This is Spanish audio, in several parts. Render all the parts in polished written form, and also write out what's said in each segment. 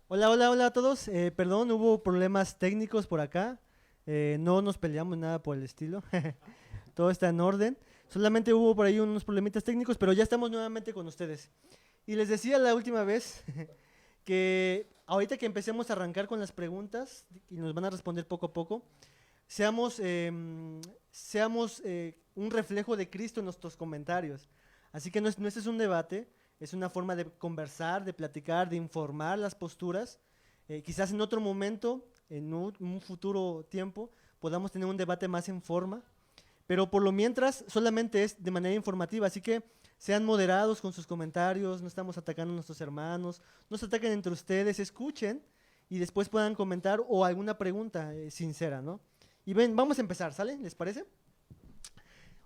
Hola, hola, hola a todos. Perdón, hubo problemas técnicos por acá. No nos peleamos nada por el estilo. Todo está en orden. Solamente hubo por ahí unos problemitas técnicos, pero ya estamos nuevamente con ustedes. Y les decía la última vez que ahorita que empecemos a arrancar con las preguntas y nos van a responder poco a poco, seamos un reflejo de Cristo en nuestros comentarios. Así que no este es un debate, es una forma de conversar, de platicar, de informar las posturas. Quizás en otro momento, en un futuro tiempo, podamos tener un debate más en forma, pero por lo mientras solamente es de manera informativa, así que sean moderados con sus comentarios, no estamos atacando a nuestros hermanos, no se ataquen entre ustedes, escuchen y después puedan comentar o alguna pregunta sincera, ¿no? Y ven, vamos a empezar, ¿sale? ¿Les parece?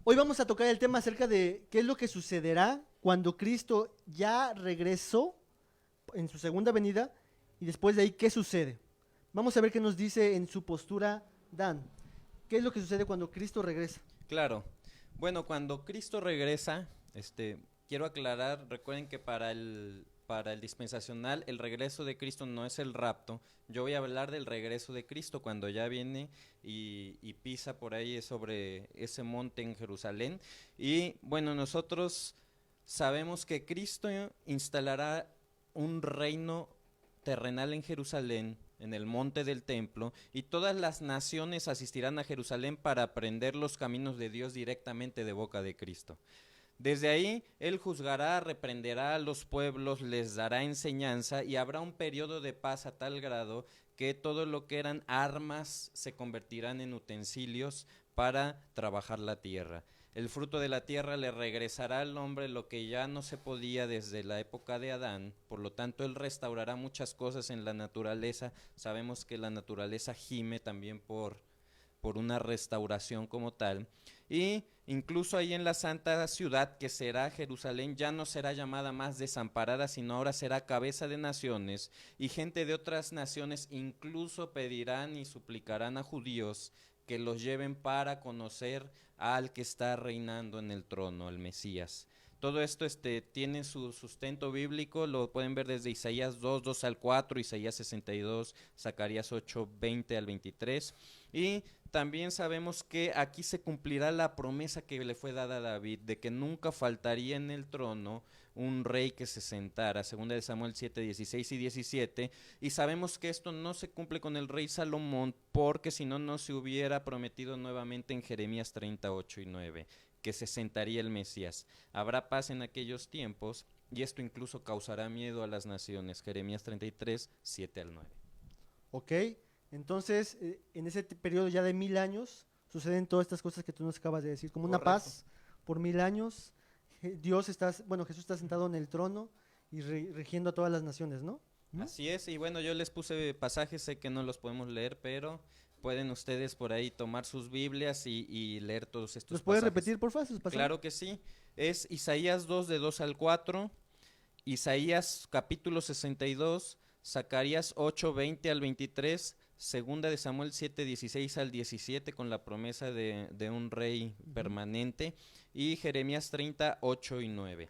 Hoy vamos a tocar el tema acerca de qué es lo que sucederá cuando Cristo ya regresó en su segunda venida y después de ahí qué sucede. Vamos a ver qué nos dice en su postura Dan. ¿Qué es lo que sucede cuando Cristo regresa? Claro. Bueno, cuando Cristo regresa, quiero aclarar, recuerden que para el dispensacional el regreso de Cristo no es el rapto. Yo voy a hablar del regreso de Cristo cuando ya viene y pisa por ahí sobre ese monte en Jerusalén. Y bueno, nosotros sabemos que Cristo instalará un reino terrenal en Jerusalén, en el monte del templo, y todas las naciones asistirán a Jerusalén para aprender los caminos de Dios directamente de boca de Cristo. Desde ahí, Él juzgará, reprenderá a los pueblos, les dará enseñanza y habrá un periodo de paz a tal grado que todo lo que eran armas se convertirán en utensilios para trabajar la tierra. El fruto de la tierra le regresará al hombre lo que ya no se podía desde la época de Adán, por lo tanto Él restaurará muchas cosas en la naturaleza. Sabemos que la naturaleza gime también por una restauración como tal. Y incluso ahí en la santa ciudad que será Jerusalén ya no será llamada más desamparada, sino ahora será cabeza de naciones, y gente de otras naciones incluso pedirán y suplicarán a judíos que los lleven para conocer al que está reinando en el trono, el Mesías. Todo esto tiene su sustento bíblico, lo pueden ver desde Isaías 2, 2 al 4, Isaías 62, Zacarías 8, 20 al 23. Y también sabemos que aquí se cumplirá la promesa que le fue dada a David, de que nunca faltaría en el trono un rey que se sentara, segunda de Samuel 7, 16 y 17, y sabemos que esto no se cumple con el rey Salomón, porque si no, no se hubiera prometido nuevamente en Jeremías 38 y 9, que se sentaría el Mesías. Habrá paz en aquellos tiempos, y esto incluso causará miedo a las naciones, Jeremías 33, 7 al 9. ¿Ok? Entonces, en ese periodo ya de 1000 años suceden todas estas cosas que tú nos acabas de decir, como una Correcto. paz por 1000 años. Dios está, bueno, Jesús está sentado en el trono y rigiendo a todas las naciones, ¿no? ¿Mm? Así es, y bueno, yo les puse pasajes, sé que no los podemos leer, pero pueden ustedes por ahí tomar sus Biblias y leer todos estos ¿Los puedes pasajes. repetir, porfa, sus pasajes? Claro que sí, es Isaías 2 de 2 al 4, Isaías capítulo 62, Zacarías 8, 20 al 23, segunda de Samuel 7, 16 al 17 con la promesa de un rey Ujú. permanente, y Jeremías 30, 8 y 9.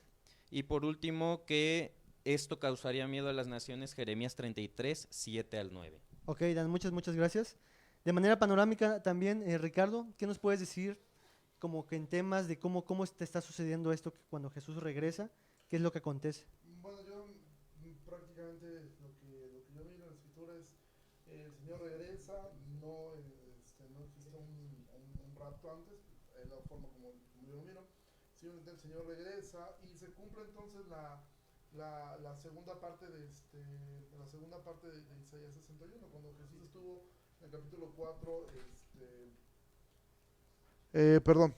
Y por último, que esto causaría miedo a las naciones, Jeremías 33, 7 al 9. Ok, Dan, muchas gracias. De manera panorámica también, Ricardo, ¿qué nos puedes decir como que en temas de cómo te está sucediendo esto que cuando Jesús regresa? ¿Qué es lo que acontece? Bueno, yo prácticamente lo que yo vi en la escritura es el Señor regresa, no, no existe un rapto antes, es la forma como yo lo miro. Simplemente el Señor regresa y se cumple entonces la segunda parte la segunda parte de Isaías 61, cuando Jesús estuvo en el capítulo 4, perdón,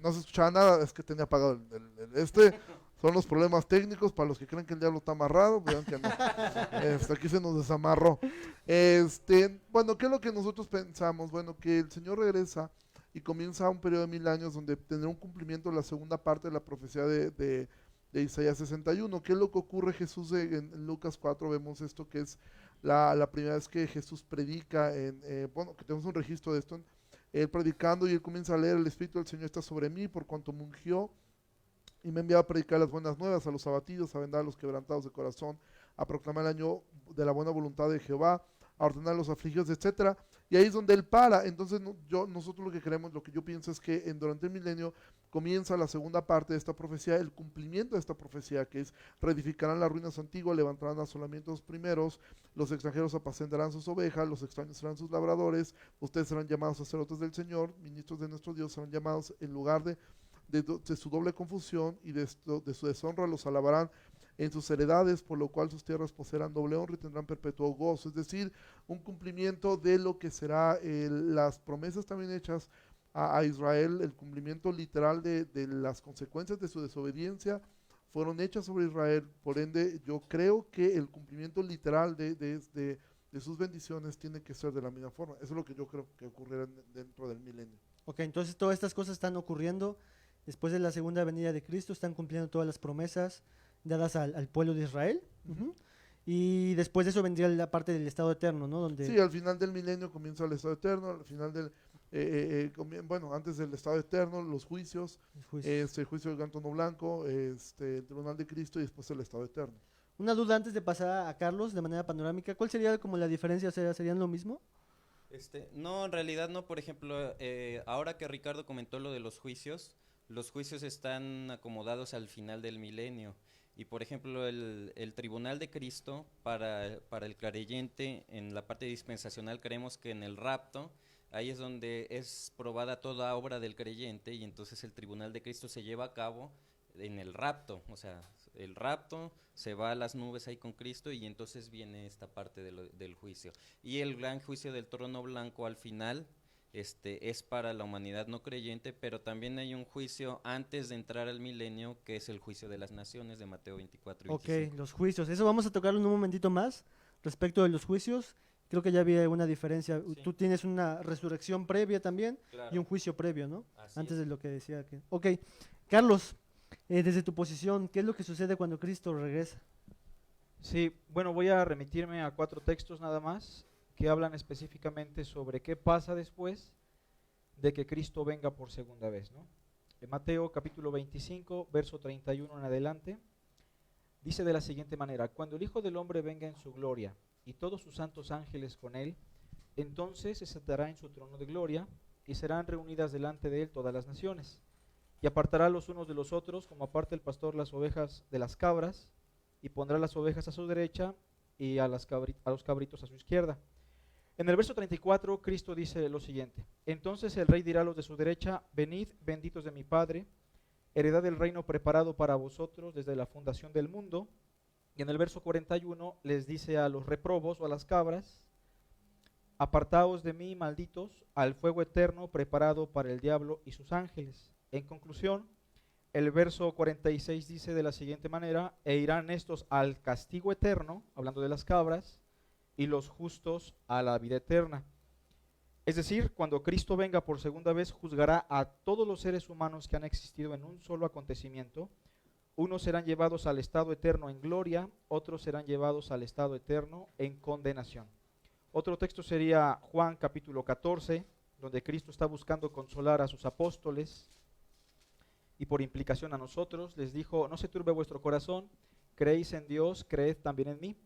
no se escuchaba nada, es que tenía apagado son los problemas técnicos para los que creen que el diablo está amarrado, vean que no. Aquí se nos desamarró. Bueno, ¿qué es lo que nosotros pensamos? Bueno, que el Señor regresa y comienza un periodo de 1000 años donde tendrá un cumplimiento la segunda parte de la profecía de Isaías 61. ¿Qué es lo que ocurre Jesús en Lucas 4? Vemos esto que es la primera vez que Jesús predica, bueno, que tenemos un registro de esto, él predicando, y él comienza a leer: el Espíritu del Señor está sobre mí, por cuanto me ungió y me ha enviado a predicar las buenas nuevas a los abatidos, a vendar a los quebrantados de corazón, a proclamar el año de la buena voluntad de Jehová, a ordenar los afligidos, etcétera. Y ahí es donde él para. Entonces nosotros lo que queremos, lo que yo pienso es que durante el milenio comienza la segunda parte de esta profecía, el cumplimiento de esta profecía, que es: reedificarán las ruinas antiguas, levantarán asolamientos primeros, los extranjeros apacentarán sus ovejas, los extraños serán sus labradores, ustedes serán llamados sacerdotes del Señor, ministros de nuestro Dios, serán llamados en lugar de su doble confusión y de su deshonra los alabarán en sus heredades, por lo cual sus tierras poseerán doble honra y tendrán perpetuo gozo. Es decir, un cumplimiento de lo que será las promesas también hechas a Israel, el cumplimiento literal de las consecuencias de su desobediencia fueron hechas sobre Israel. Por ende, yo creo que el cumplimiento literal de sus bendiciones tiene que ser de la misma forma. Eso es lo que yo creo que ocurrirá dentro del milenio. Ok, entonces todas estas cosas están ocurriendo después de la segunda venida de Cristo, están cumpliendo todas las promesas dadas al pueblo de Israel. Uh-huh. Y después de eso vendría la parte del estado eterno, ¿no? Donde... Sí, al final del milenio comienza el estado eterno, al final del... antes del estado eterno, los juicios, el juicio del gran trono blanco, el tribunal de Cristo y después el estado eterno. Una duda antes de pasar a Carlos de manera panorámica, ¿cuál sería como la diferencia? O sea, ¿serían lo mismo? No, en realidad no. Por ejemplo, ahora que Ricardo comentó lo de los juicios están acomodados al final del milenio. Y por ejemplo, el tribunal de Cristo para el creyente en la parte dispensacional, creemos que en el rapto, ahí es donde es probada toda obra del creyente, y entonces el tribunal de Cristo se lleva a cabo en el rapto. O sea, el rapto, se va a las nubes ahí con Cristo, y entonces viene esta parte del juicio. Y el gran juicio del trono blanco al final es para la humanidad no creyente, pero también hay un juicio antes de entrar al milenio, que es el juicio de las naciones de Mateo 24 y 25. Ok, los juicios. Eso vamos a tocarlo en un momentito más respecto de los juicios. Creo que ya había una diferencia. Sí. Tú tienes una resurrección previa también, claro, y un juicio previo, ¿no? Así antes es. De lo que decía. Ok, Carlos, desde tu posición, ¿qué es lo que sucede cuando Cristo regresa? Sí, bueno, voy a remitirme a 4 textos nada más que hablan específicamente sobre qué pasa después de que Cristo venga por segunda vez, ¿no? En Mateo capítulo 25, verso 31 en adelante, dice de la siguiente manera: cuando el Hijo del Hombre venga en su gloria y todos sus santos ángeles con él, entonces se sentará en su trono de gloria y serán reunidas delante de él todas las naciones, y apartará los unos de los otros, como aparta el pastor las ovejas de las cabras, y pondrá las ovejas a su derecha y a los cabritos a su izquierda. En el verso 34, Cristo dice lo siguiente: entonces el rey dirá a los de su derecha: venid, benditos de mi Padre, heredad del reino preparado para vosotros desde la fundación del mundo. Y en el verso 41 les dice a los reprobos o a las cabras: apartaos de mí, malditos, al fuego eterno preparado para el diablo y sus ángeles. En conclusión, el verso 46 dice de la siguiente manera: e irán estos al castigo eterno, hablando de las cabras, y los justos a la vida eterna. Es decir, cuando Cristo venga por segunda vez, juzgará a todos los seres humanos que han existido en un solo acontecimiento. Unos serán llevados al estado eterno en gloria, otros serán llevados al estado eterno en condenación. Otro texto sería Juan capítulo 14, donde Cristo está buscando consolar a sus apóstoles y por implicación a nosotros. Les dijo: no se turbe vuestro corazón, creéis en Dios, creed también en mí.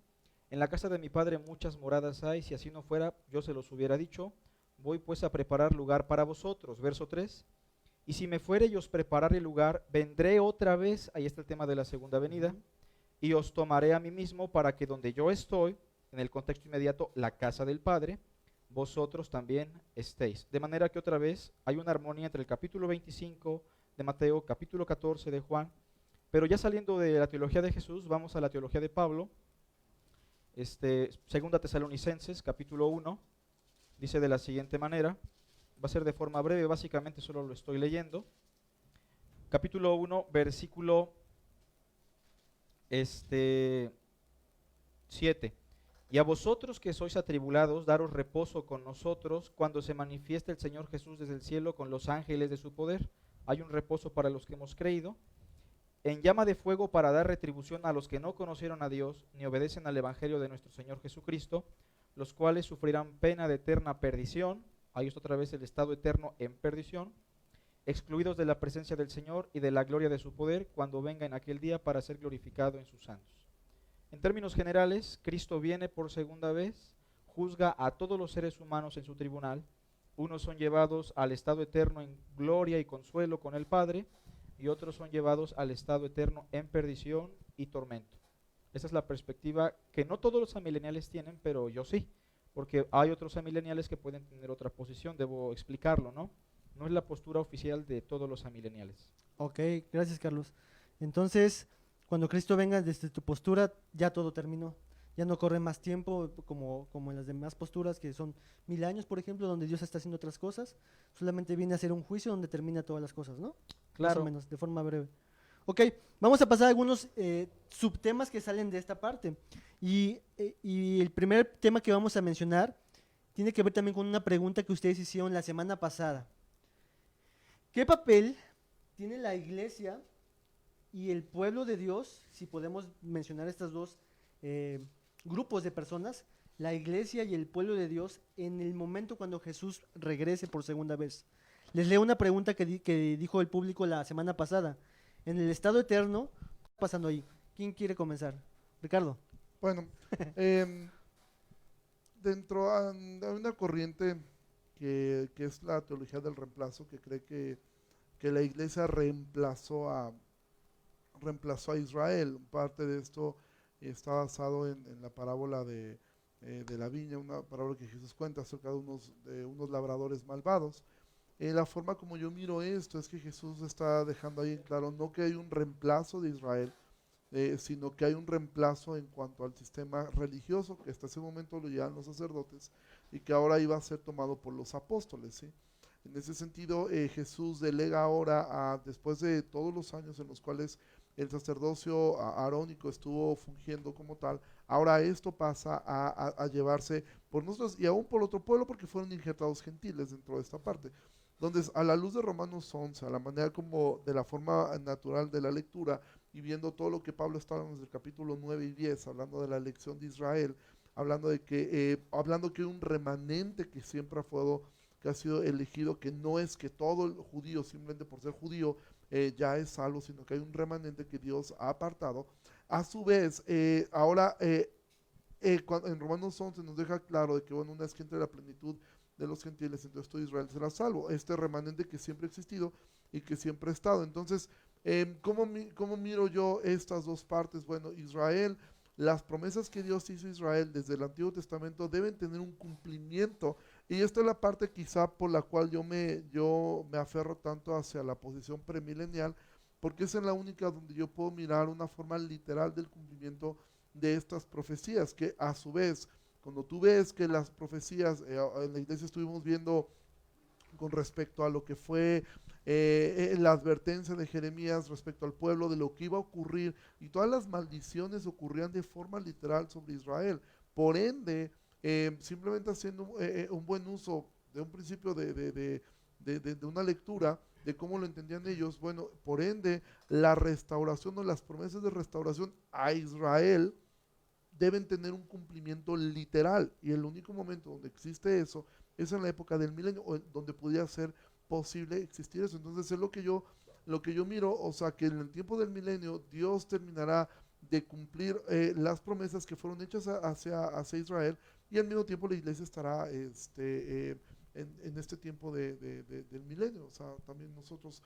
En la casa de mi Padre muchas moradas hay, si así no fuera, yo se los hubiera dicho. Voy pues a preparar lugar para vosotros. Verso 3. Y si me fuere y os preparare lugar, vendré otra vez, ahí está el tema de la segunda venida, y os tomaré a mí mismo, para que donde yo estoy, en el contexto inmediato, la casa del Padre, vosotros también estéis. De manera que otra vez hay una armonía entre el capítulo 25 de Mateo, capítulo 14 de Juan, pero ya saliendo de la teología de Jesús, vamos a la teología de Pablo. Segunda Tesalonicenses, capítulo 1, dice de la siguiente manera, va a ser de forma breve, básicamente solo lo estoy leyendo. Capítulo 1, versículo 7. Y a vosotros que sois atribulados, daros reposo con nosotros cuando se manifieste el Señor Jesús desde el cielo con los ángeles de su poder. Hay un reposo para los que hemos creído, en llama de fuego para dar retribución a los que no conocieron a Dios ni obedecen al evangelio de nuestro Señor Jesucristo, los cuales sufrirán pena de eterna perdición. Ahí está otra vez el estado eterno en perdición, excluidos de la presencia del Señor y de la gloria de su poder, cuando venga en aquel día para ser glorificado en sus santos. En términos generales, Cristo viene por segunda vez, juzga a todos los seres humanos en su tribunal. Unos son llevados al estado eterno en gloria y consuelo con el Padre, y otros son llevados al estado eterno en perdición y tormento. Esa es la perspectiva que no todos los amileniales tienen, pero yo sí, porque hay otros amileniales que pueden tener otra posición, debo explicarlo, ¿no? No es la postura oficial de todos los amileniales. Ok, gracias Carlos. Entonces, cuando Cristo venga desde tu postura, ya todo terminó. Ya no corre más tiempo como en las demás posturas, que son 1000 años, por ejemplo, donde Dios está haciendo otras cosas. Solamente viene a hacer un juicio donde termina todas las cosas, ¿no? Más Claro. o menos, de forma breve. Ok, vamos a pasar a algunos subtemas que salen de esta parte. Y el primer tema que vamos a mencionar tiene que ver también con una pregunta que ustedes hicieron la semana pasada. ¿Qué papel tiene la iglesia y el pueblo de Dios, si podemos mencionar estos dos grupos de personas, la iglesia y el pueblo de Dios, en el momento cuando Jesús regrese por segunda vez? Les leo una pregunta que dijo el público la semana pasada. En el estado eterno, ¿qué está pasando ahí? ¿Quién quiere comenzar? Ricardo. Bueno, hay una corriente que es la teología del reemplazo, que cree que la iglesia reemplazó a Israel. Parte de esto está basado en la parábola de la viña, una parábola que Jesús cuenta acerca de unos labradores malvados. La forma como yo miro esto es que Jesús está dejando ahí en claro no que hay un reemplazo de Israel, sino que hay un reemplazo en cuanto al sistema religioso que hasta ese momento lo llevan los sacerdotes y que ahora iba a ser tomado por los apóstoles, ¿sí? En ese sentido, Jesús delega ahora, después de todos los años en los cuales el sacerdocio arónico estuvo fungiendo como tal, ahora esto pasa a llevarse por nosotros y aún por otro pueblo, porque fueron injertados gentiles dentro de esta parte. Entonces, a la luz de Romanos 11, a la manera como de la forma natural de la lectura y viendo todo lo que Pablo está hablando desde el capítulo 9 y 10, hablando de la elección de Israel, hablando que hay un remanente que siempre ha sido elegido, que no es que todo el judío, simplemente por ser judío, ya es salvo, sino que hay un remanente que Dios ha apartado. A su vez, ahora en Romanos 11 nos deja claro de que, bueno, una vez que entre la plenitud de los gentiles, entonces todo Israel será salvo. Este remanente que siempre ha existido y que siempre ha estado. Entonces, ¿cómo miro yo estas dos partes? Bueno, Israel, las promesas que Dios hizo a Israel desde el Antiguo Testamento deben tener un cumplimiento, y esta es la parte quizá por la cual yo me aferro tanto hacia la posición premilenial, porque esa es la única donde yo puedo mirar una forma literal del cumplimiento de estas profecías, que a su vez, cuando tú ves que las profecías, en la iglesia estuvimos viendo con respecto a lo que fue la advertencia de Jeremías respecto al pueblo, de lo que iba a ocurrir, y todas las maldiciones ocurrían de forma literal sobre Israel. Por ende, simplemente haciendo un buen uso de un principio de una lectura de cómo lo entendían ellos, bueno, por ende, la restauración o las promesas de restauración a Israel deben tener un cumplimiento literal, y el único momento donde existe eso es en la época del milenio, donde pudiera ser posible existir eso. Entonces es lo que yo miro, o sea, que en el tiempo del milenio Dios terminará de cumplir las promesas que fueron hechas hacia Israel, y al mismo tiempo la iglesia estará en este tiempo del milenio. O sea, también nosotros,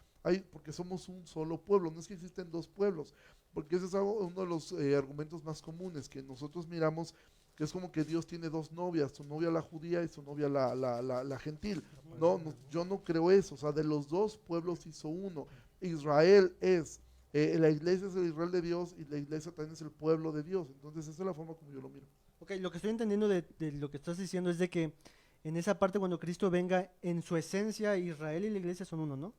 porque somos un solo pueblo, no es que existen dos pueblos, porque ese es uno de los argumentos más comunes que nosotros miramos, que es como que Dios tiene dos novias, su novia la judía y su novia la gentil. No, yo no creo eso. O sea, de los dos pueblos hizo uno. Israel es, la iglesia es el Israel de Dios, y la iglesia también es el pueblo de Dios. Entonces esa es la forma como yo lo miro. Ok, lo que estoy entendiendo de lo que estás diciendo es de que en esa parte cuando Cristo venga, en su esencia Israel y la iglesia son uno, ¿no?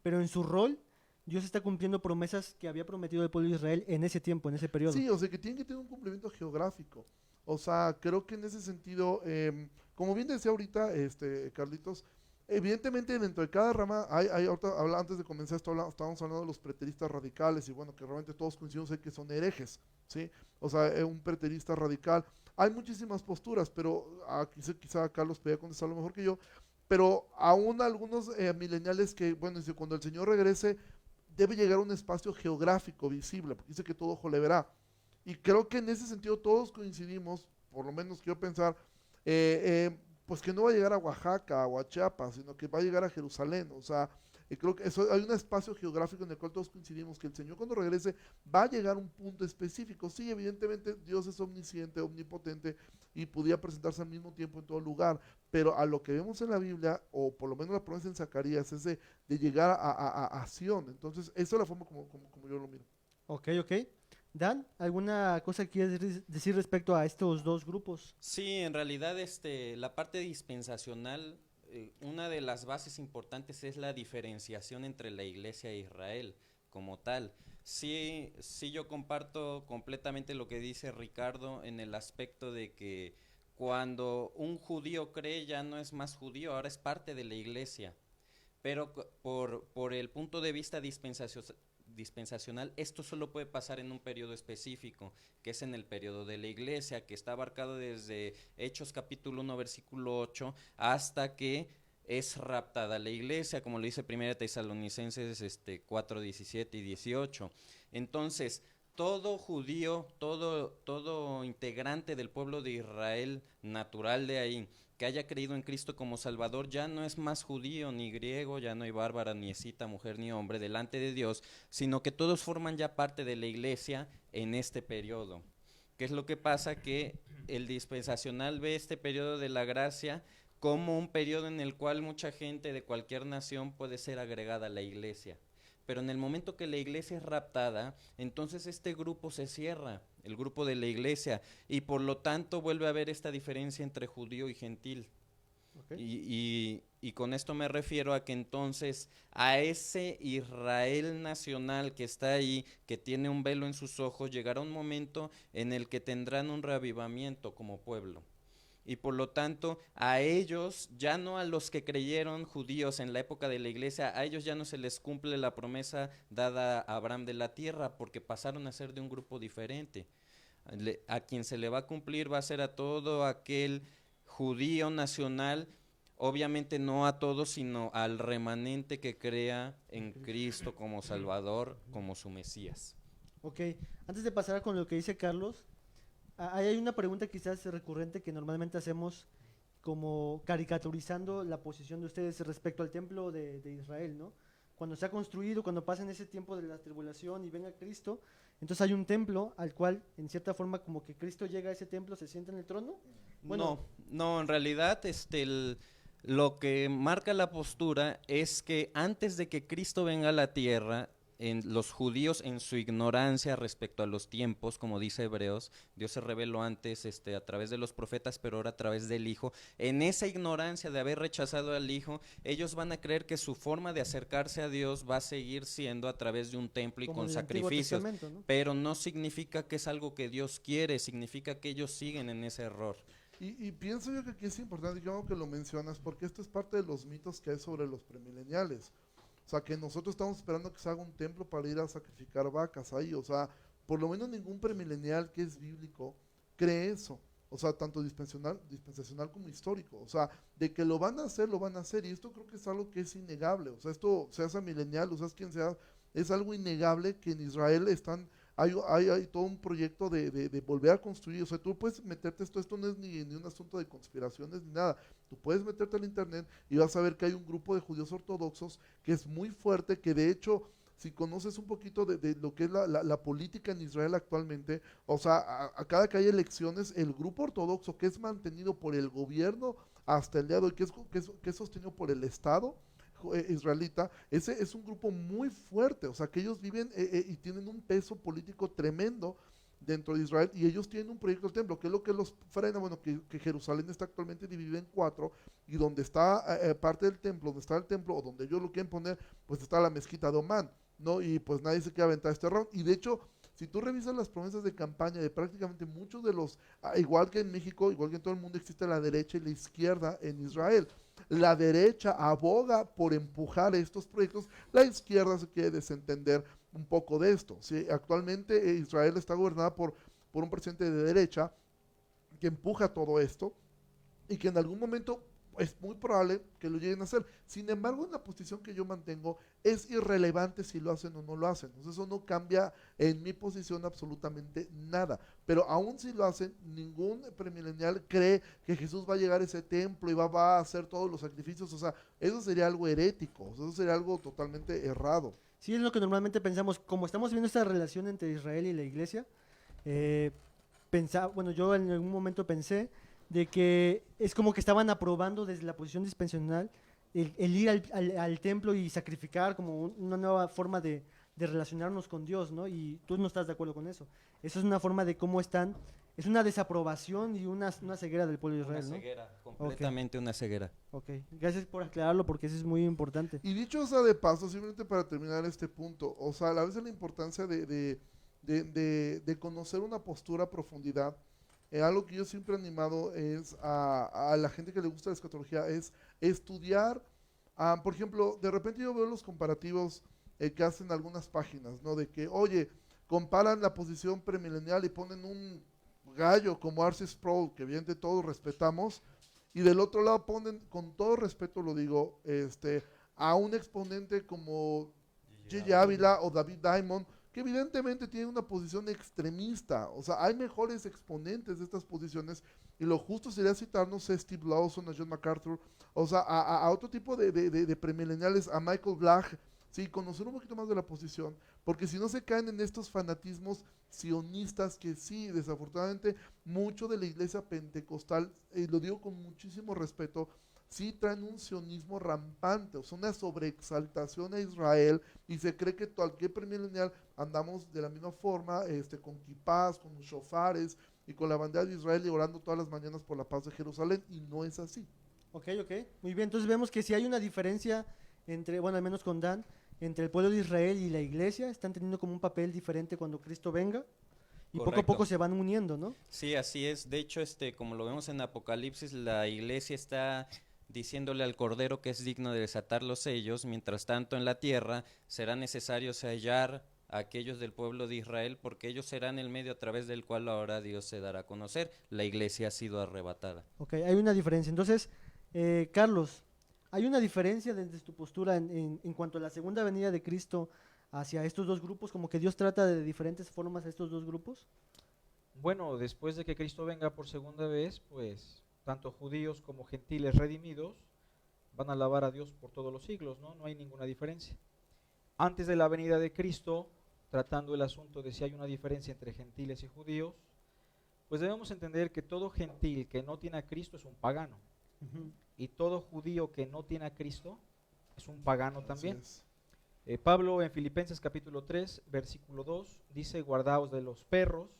Pero en su rol, Dios está cumpliendo promesas que había prometido el pueblo de Israel en ese tiempo, en ese periodo. Sí, o sea, que tiene que tener un cumplimiento geográfico. O sea, creo que en ese sentido, como bien decía ahorita Carlitos, evidentemente dentro de cada rama, antes de comenzar esto, estábamos hablando de los preteristas radicales, y bueno, que realmente todos coincidimos en que son herejes, ¿sí? O sea, un preterista radical. Hay muchísimas posturas, pero quizá Carlos podía contestarlo mejor que yo, pero aún algunos mileniales que, bueno, dice, cuando el Señor regrese, debe llegar a un espacio geográfico visible, porque dice que todo ojo le verá. Y creo que en ese sentido todos coincidimos, por lo menos quiero pensar, pues que no va a llegar a Oaxaca o a Chiapas, sino que va a llegar a Jerusalén. O sea, creo que eso, hay un espacio geográfico en el cual todos coincidimos que el Señor cuando regrese va a llegar a un punto específico. Sí, evidentemente Dios es omnisciente, omnipotente y podía presentarse al mismo tiempo en todo lugar, pero a lo que vemos en la Biblia, o por lo menos la promesa en Zacarías, es de llegar a Sion. Entonces, esa es la forma como yo lo miro. Ok, ok. Dan, ¿alguna cosa que quieres decir respecto a estos dos grupos? Sí, en realidad la parte dispensacional, una de las bases importantes es la diferenciación entre la Iglesia e Israel como tal. Sí, sí, yo comparto completamente lo que dice Ricardo en el aspecto de que cuando un judío cree ya no es más judío, ahora es parte de la Iglesia. Pero por el punto de vista dispensacional, esto solo puede pasar en un periodo específico, que es en el periodo de la Iglesia, que está abarcado desde Hechos capítulo 1 versículo 8 hasta que es raptada la Iglesia, como lo dice 1 Tesalonicenses 4, 17 y 18. Entonces, todo judío, todo integrante del pueblo de Israel natural de ahí, que haya creído en Cristo como Salvador, ya no es más judío ni griego, ya no hay bárbara, ni escita, mujer ni hombre delante de Dios, sino que todos forman ya parte de la Iglesia en este periodo. ¿Qué es lo que pasa? Que el dispensacional ve este periodo de la gracia como un periodo en el cual mucha gente de cualquier nación puede ser agregada a la Iglesia. Pero en el momento que la Iglesia es raptada, entonces este grupo se cierra, el grupo de la Iglesia, y por lo tanto vuelve a haber esta diferencia entre judío y gentil. Okay. Y con esto me refiero a que entonces a ese Israel nacional que está ahí, que tiene un velo en sus ojos, llegará un momento en el que tendrán un reavivamiento como pueblo. Y por lo tanto, a ellos, ya no a los que creyeron judíos en la época de la iglesia, a ellos ya no se les cumple la promesa dada a Abraham de la tierra, porque pasaron a ser de un grupo diferente. A quien se le va a cumplir va a ser a todo aquel judío nacional, obviamente no a todos, sino al remanente que crea en Cristo como Salvador, como su Mesías. Ok, antes de pasar con lo que dice Carlos, hay una pregunta quizás recurrente que normalmente hacemos como caricaturizando la posición de ustedes respecto al templo de Israel, ¿no? Cuando se ha construido, cuando pasen ese tiempo de la tribulación y venga Cristo, entonces hay un templo al cual, en cierta forma, como que Cristo llega a ese templo, se sienta en el trono. Bueno, no, en realidad lo que marca la postura es que antes de que Cristo venga a la tierra, los judíos en su ignorancia respecto a los tiempos, como dice Hebreos, Dios se reveló antes a través de los profetas, pero ahora a través del Hijo. En esa ignorancia de haber rechazado al Hijo, ellos van a creer que su forma de acercarse a Dios va a seguir siendo a través de un templo y con sacrificios, ¿no? Pero no significa que es algo que Dios quiere, significa que ellos siguen en ese error. Y pienso yo que aquí es importante, yo que lo mencionas, porque esto es parte de los mitos que hay sobre los premileniales. O sea, que nosotros estamos esperando que se haga un templo para ir a sacrificar vacas ahí. O sea, por lo menos ningún premilenial que es bíblico cree eso. O sea, tanto dispensacional como histórico. O sea, de que lo van a hacer, lo van a hacer. Y esto creo que es algo que es innegable. O sea, esto, seas milenial, o seas quien sea, es algo innegable que en Israel están... Hay todo un proyecto de volver a construir. O sea, tú puedes meterte esto no es ni un asunto de conspiraciones ni nada. Tú puedes meterte al internet y vas a ver que hay un grupo de judíos ortodoxos que es muy fuerte, que de hecho, si conoces un poquito de lo que es la política en Israel actualmente, o sea, a cada que hay elecciones, el grupo ortodoxo que es mantenido por el gobierno hasta el día de hoy, que es sostenido por el Estado israelita, ese es un grupo muy fuerte, o sea que ellos viven y tienen un peso político tremendo dentro de Israel, y ellos tienen un proyecto del templo, que es lo que los frena, bueno, que Jerusalén está actualmente dividida en 4, y donde está parte del templo, donde está el templo, o donde ellos lo quieren poner, pues está la mezquita de Omán, ¿no? Y pues nadie se quiere aventar este round, y de hecho, si tú revisas las promesas de campaña de prácticamente muchos de los, igual que en México, igual que en todo el mundo, existe la derecha y la izquierda en Israel. La derecha aboga por empujar estos proyectos, la izquierda se quiere desentender un poco de esto. ¿Sí? Actualmente Israel está gobernada por un presidente de derecha que empuja todo esto y que en algún momento es muy probable que lo lleguen a hacer. Sin embargo, en la posición que yo mantengo, es irrelevante si lo hacen o no lo hacen. Entonces, eso no cambia en mi posición absolutamente nada. Pero aún si lo hacen, ningún premilenial cree que Jesús va a llegar a ese templo y va a hacer todos los sacrificios. O sea, eso sería algo herético, o sea, eso sería algo totalmente errado. Sí, es lo que normalmente pensamos. Como estamos viendo esta relación entre Israel y la iglesia, bueno, yo en algún momento pensé de que es como que estaban aprobando desde la posición dispensacional el ir al templo y sacrificar como una nueva forma de relacionarnos con Dios, ¿no? Y tú no estás de acuerdo con eso. Eso es una forma de cómo están, es una desaprobación y una ceguera del pueblo de Israel, Una ¿no? ceguera, completamente una ceguera. Ok, gracias por aclararlo porque eso es muy importante. Y dicho sea de paso, simplemente para terminar este punto, o sea, a veces la importancia de conocer una postura a profundidad, algo que yo siempre he animado es a la gente que le gusta la escatología, es estudiar, por ejemplo, de repente yo veo los comparativos que hacen algunas páginas, ¿no? De que, oye, comparan la posición premilenial y ponen un gallo como R.C. Sproul, que bien de todos respetamos, y del otro lado ponen, con todo respeto lo digo, a un exponente como J.J. Ávila o David Diamond, que evidentemente tienen una posición extremista. O sea, hay mejores exponentes de estas posiciones, y lo justo sería citarnos a Steve Lawson, a John MacArthur, o sea, a otro tipo de premileniales, a Michael Blagg, sí, conocer un poquito más de la posición, porque si no se caen en estos fanatismos sionistas que sí, desafortunadamente, mucho de la iglesia pentecostal, y lo digo con muchísimo respeto, sí traen un sionismo rampante, o sea, una sobreexaltación a Israel, y se cree que cualquier premilenial andamos de la misma forma, con kipás, con shofares, y con la bandera de Israel y orando todas las mañanas por la paz de Jerusalén, y no es así. Ok, muy bien, entonces vemos que si hay una diferencia entre, bueno, al menos con Dan, entre el pueblo de Israel y la iglesia, están teniendo como un papel diferente cuando Cristo venga, y poco a Correcto. poco se van uniendo, ¿no? Sí, así es. De hecho, como lo vemos en Apocalipsis, la iglesia está diciéndole al Cordero que es digno de desatar los sellos. Mientras tanto, en la tierra será necesario sellar a aquellos del pueblo de Israel, porque ellos serán el medio a través del cual ahora Dios se dará a conocer. La iglesia ha sido arrebatada. Ok, hay una diferencia. Entonces, Carlos, ¿hay una diferencia desde tu postura en cuanto a la segunda venida de Cristo hacia estos dos grupos? Como que Dios trata de diferentes formas a estos dos grupos. Bueno, después de que Cristo venga por segunda vez, pues tanto judíos como gentiles redimidos van a alabar a Dios por todos los siglos, ¿no? No hay ninguna diferencia. Antes de la venida de Cristo, tratando el asunto de si hay una diferencia entre gentiles y judíos, pues debemos entender que todo gentil que no tiene a Cristo es un pagano. Y todo judío que no tiene a Cristo es un pagano también. Pablo en Filipenses capítulo 3, versículo 2, dice: guardaos de los perros,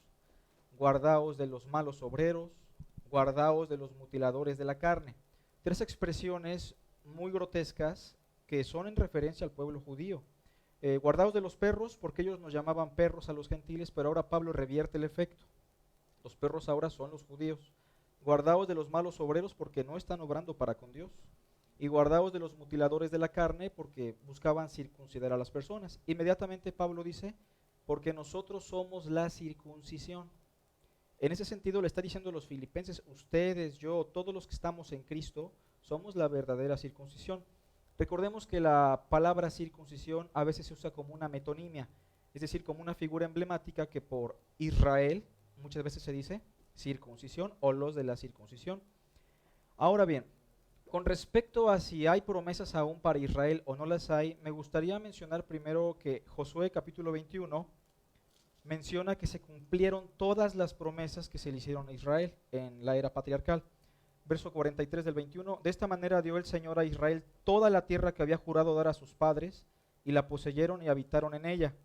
guardaos de los malos obreros, guardaos de los mutiladores de la carne. Tres expresiones muy grotescas que son en referencia al pueblo judío. Guardaos de los perros, porque ellos nos llamaban perros a los gentiles, pero ahora Pablo revierte el efecto. Los perros ahora son los judíos. Guardaos de los malos obreros, porque no están obrando para con Dios. Y guardaos de los mutiladores de la carne, porque buscaban circuncidar a las personas. Inmediatamente Pablo dice: porque nosotros somos la circuncisión. En ese sentido le está diciendo a los filipenses: ustedes, yo, todos los que estamos en Cristo, somos la verdadera circuncisión. Recordemos que la palabra circuncisión a veces se usa como una metonimia, es decir, como una figura emblemática que por Israel muchas veces se dice circuncisión o los de la circuncisión. Ahora bien, con respecto a si hay promesas aún para Israel o no las hay, me gustaría mencionar primero que Josué capítulo 21 menciona que se cumplieron todas las promesas que se le hicieron a Israel en la era patriarcal. Verso 43 del 21: de esta manera dio el Señor a Israel toda la tierra que había jurado dar a sus padres, y la poseyeron y habitaron en ella.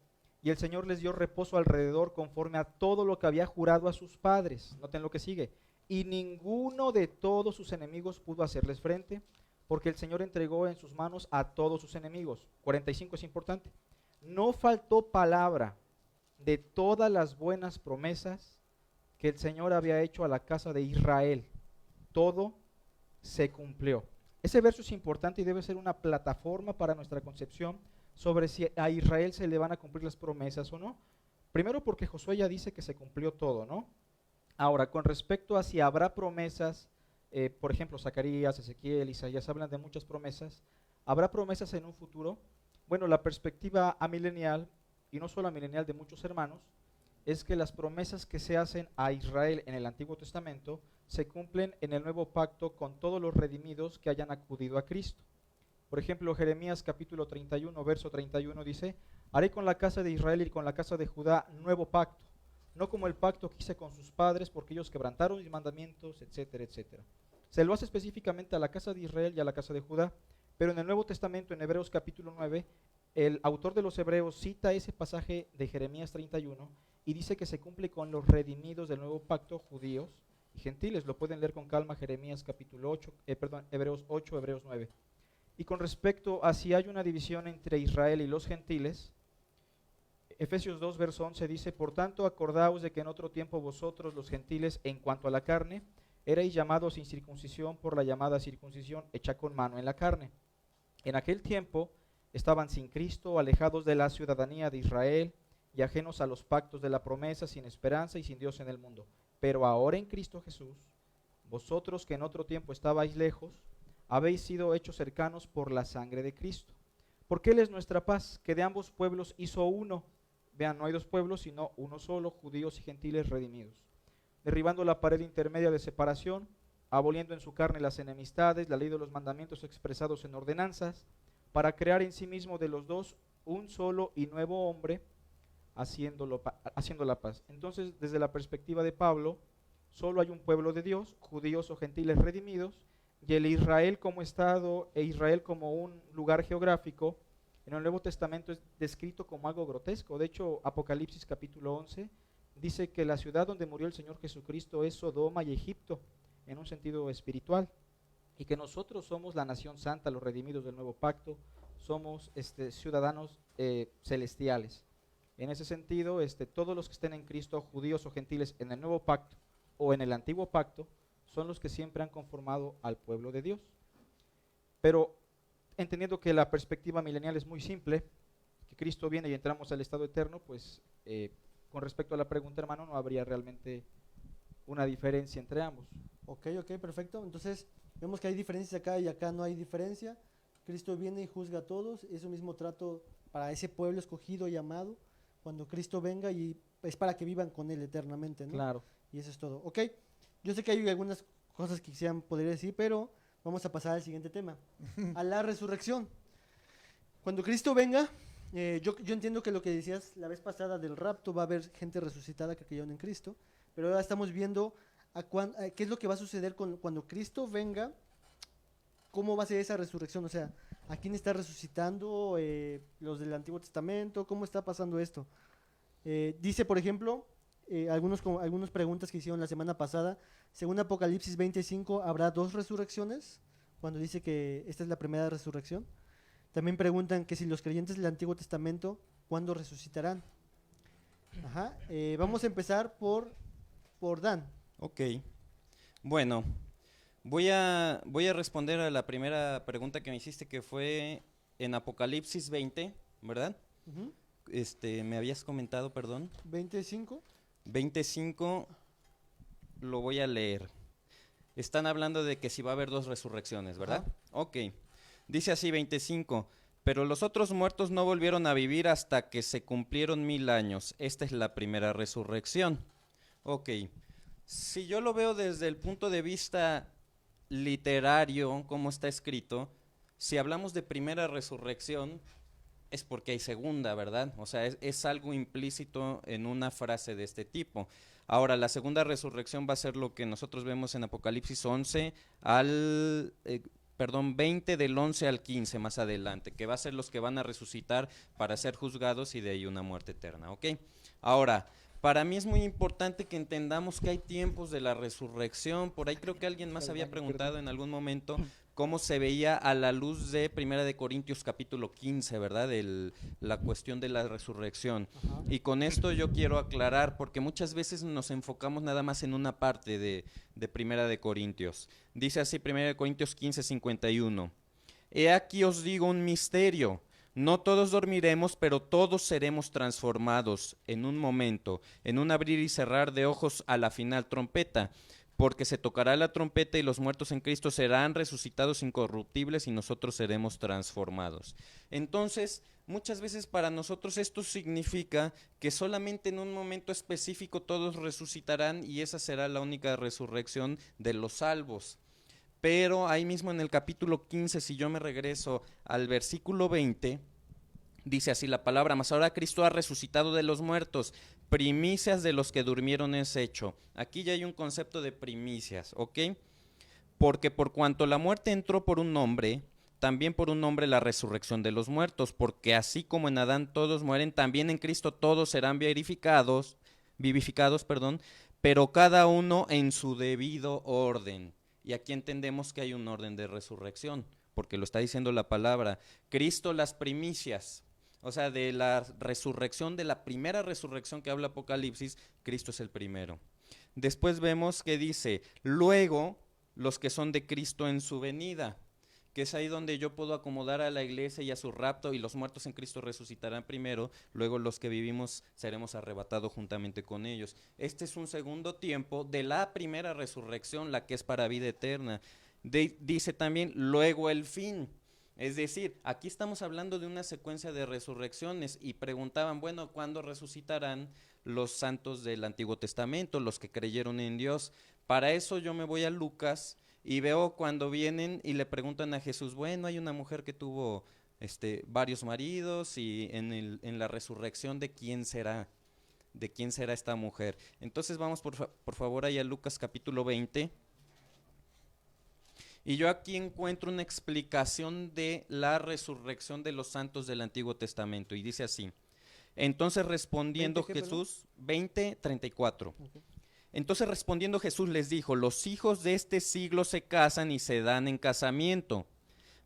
Y el Señor les dio reposo alrededor conforme a todo lo que había jurado a sus padres. Noten lo que sigue: y ninguno de todos sus enemigos pudo hacerles frente, porque el Señor entregó en sus manos a todos sus enemigos. 45 es importante. No faltó palabra de todas las buenas promesas que el Señor había hecho a la casa de Israel. Todo se cumplió. Ese verso es importante y debe ser una plataforma para nuestra concepción sobre si a Israel se le van a cumplir las promesas o no. Primero porque Josué ya dice que se cumplió todo, ¿no? Ahora, con respecto a si habrá promesas Por ejemplo, Zacarías, Ezequiel, Isaías hablan de muchas promesas. ¿Habrá promesas en un futuro? Bueno, la perspectiva amilenial, y no solo amilenial de muchos hermanos, es que las promesas que se hacen a Israel en el Antiguo Testamento se cumplen en el Nuevo Pacto con todos los redimidos que hayan acudido a Cristo. Por ejemplo, Jeremías capítulo 31, verso 31 dice: haré con la casa de Israel y con la casa de Judá nuevo pacto, no como el pacto que hice con sus padres, porque ellos quebrantaron mis mandamientos, etcétera, etcétera. Se lo hace específicamente a la casa de Israel y a la casa de Judá, pero en el Nuevo Testamento, en Hebreos capítulo 9, el autor de los Hebreos cita ese pasaje de Jeremías 31 y dice que se cumple con los redimidos del nuevo pacto, judíos y gentiles. Lo pueden leer con calma, Jeremías capítulo 8, Hebreos 8, Hebreos 9. Y con respecto a si hay una división entre Israel y los gentiles, Efesios 2, verso 11 dice: por tanto, acordaos de que en otro tiempo vosotros, los gentiles, en cuanto a la carne, erais llamados sin circuncisión por la llamada circuncisión hecha con mano en la carne. En aquel tiempo estaban sin Cristo, alejados de la ciudadanía de Israel y ajenos a los pactos de la promesa, sin esperanza y sin Dios en el mundo. Pero ahora en Cristo Jesús, vosotros que en otro tiempo estabais lejos, habéis sido hechos cercanos por la sangre de Cristo. Porque Él es nuestra paz, que de ambos pueblos hizo uno. Vean, no hay dos pueblos, sino uno solo, judíos y gentiles redimidos. Derribando la pared intermedia de separación, aboliendo en su carne las enemistades, la ley de los mandamientos expresados en ordenanzas, para crear en sí mismo de los dos un solo y nuevo hombre, haciendo la paz. Entonces, desde la perspectiva de Pablo, solo hay un pueblo de Dios, judíos o gentiles redimidos, y el Israel como Estado e Israel como un lugar geográfico, en el Nuevo Testamento es descrito como algo grotesco. De hecho, Apocalipsis capítulo 11 dice que la ciudad donde murió el Señor Jesucristo es Sodoma y Egipto, en un sentido espiritual, y que nosotros somos la nación santa, los redimidos del nuevo pacto, somos ciudadanos celestiales. En ese sentido, todos los que estén en Cristo, judíos o gentiles, en el nuevo pacto o en el antiguo pacto, son los que siempre han conformado al pueblo de Dios. Pero entendiendo que la perspectiva milenial es muy simple, que Cristo viene y entramos al estado eterno, pues con respecto a la pregunta, hermano, no habría realmente una diferencia entre ambos. Ok, perfecto. Entonces, vemos que hay diferencias acá y acá no hay diferencia. Cristo viene y juzga a todos. Es un mismo trato para ese pueblo escogido y amado. Cuando Cristo venga, y es para que vivan con Él eternamente, ¿no? Claro. Y eso es todo. Ok, yo sé que hay algunas cosas que quisieran poder decir, pero vamos a pasar al siguiente tema, a la resurrección. Cuando Cristo venga, yo entiendo que lo que decías la vez pasada del rapto, va a haber gente resucitada que creyeron en Cristo, pero ahora estamos viendo qué es lo que va a suceder cuando Cristo venga, cómo va a ser esa resurrección, o sea, ¿a quién está resucitando? Los del Antiguo Testamento, ¿cómo está pasando esto? Dice, por ejemplo, algunas preguntas que hicieron la semana pasada, según Apocalipsis 25, ¿habrá dos resurrecciones? Cuando dice que esta es la primera resurrección. También preguntan que si los creyentes del Antiguo Testamento, ¿cuándo resucitarán? Ajá. Vamos a empezar por Dan. Ok, bueno, voy a responder a la primera pregunta que me hiciste, que fue en Apocalipsis 20, ¿verdad? Uh-huh. Me habías comentado, perdón. 25. 25, lo voy a leer. Están hablando de que si va a haber dos resurrecciones, ¿verdad? Ajá. Ok, dice así 25, pero los otros muertos no volvieron a vivir hasta que se cumplieron 1000 años. Esta es la primera resurrección. Ok, si yo lo veo desde el punto de vista literario, como está escrito, si hablamos de primera resurrección, es porque hay segunda, ¿verdad? O sea, es algo implícito en una frase de este tipo. Ahora, la segunda resurrección va a ser lo que nosotros vemos en Apocalipsis 11 20 del 11 al 15 más adelante, que va a ser los que van a resucitar para ser juzgados y de ahí una muerte eterna, ¿ok? Ahora, para mí es muy importante que entendamos que hay tiempos de la resurrección. Por ahí creo que alguien más había preguntado en algún momento cómo se veía a la luz de Primera de Corintios capítulo 15, ¿verdad? La cuestión de la resurrección. Ajá. Y con esto yo quiero aclarar, porque muchas veces nos enfocamos nada más en una parte de Primera de Corintios. Dice así Primera de Corintios 15, 51. He aquí os digo un misterio. No todos dormiremos, pero todos seremos transformados en un momento, en un abrir y cerrar de ojos a la final trompeta. porque se tocará la trompeta y los muertos en Cristo serán resucitados incorruptibles y nosotros seremos transformados. Entonces, muchas veces para nosotros esto significa que solamente en un momento específico todos resucitarán y esa será la única resurrección de los salvos. Pero ahí mismo en el capítulo 15, si yo me regreso al versículo 20, dice así la palabra: mas ahora Cristo ha resucitado de los muertos, primicias de los que durmieron es hecho. Aquí ya hay un concepto de primicias, ¿ok? Porque por cuanto la muerte entró por un hombre, también por un hombre la resurrección de los muertos, porque así como en Adán todos mueren, también en Cristo todos serán vivificados, pero cada uno en su debido orden. Y aquí entendemos que hay un orden de resurrección, porque lo está diciendo la palabra. Cristo las primicias, o sea, de la resurrección, de la primera resurrección que habla Apocalipsis, Cristo es el primero. Después vemos que dice, luego los que son de Cristo en su venida, que es ahí donde yo puedo acomodar a la iglesia y a su rapto, y los muertos en Cristo resucitarán primero, luego los que vivimos seremos arrebatados juntamente con ellos. Este es un segundo tiempo de la primera resurrección, la que es para vida eterna. Dice también, luego el fin. Es decir, aquí estamos hablando de una secuencia de resurrecciones y preguntaban, bueno, ¿cuándo resucitarán los santos del Antiguo Testamento, los que creyeron en Dios? Para eso yo me voy a Lucas y veo cuando vienen y le preguntan a Jesús, bueno, hay una mujer que tuvo varios maridos y en la resurrección ¿de quién será? ¿De quién será esta mujer? Entonces vamos por favor ahí a Lucas capítulo 20. Y yo aquí encuentro una explicación de la resurrección de los santos del Antiguo Testamento. Y dice así, entonces respondiendo Jesús, 20:34. Okay. Entonces respondiendo Jesús les dijo, los hijos de este siglo se casan y se dan en casamiento,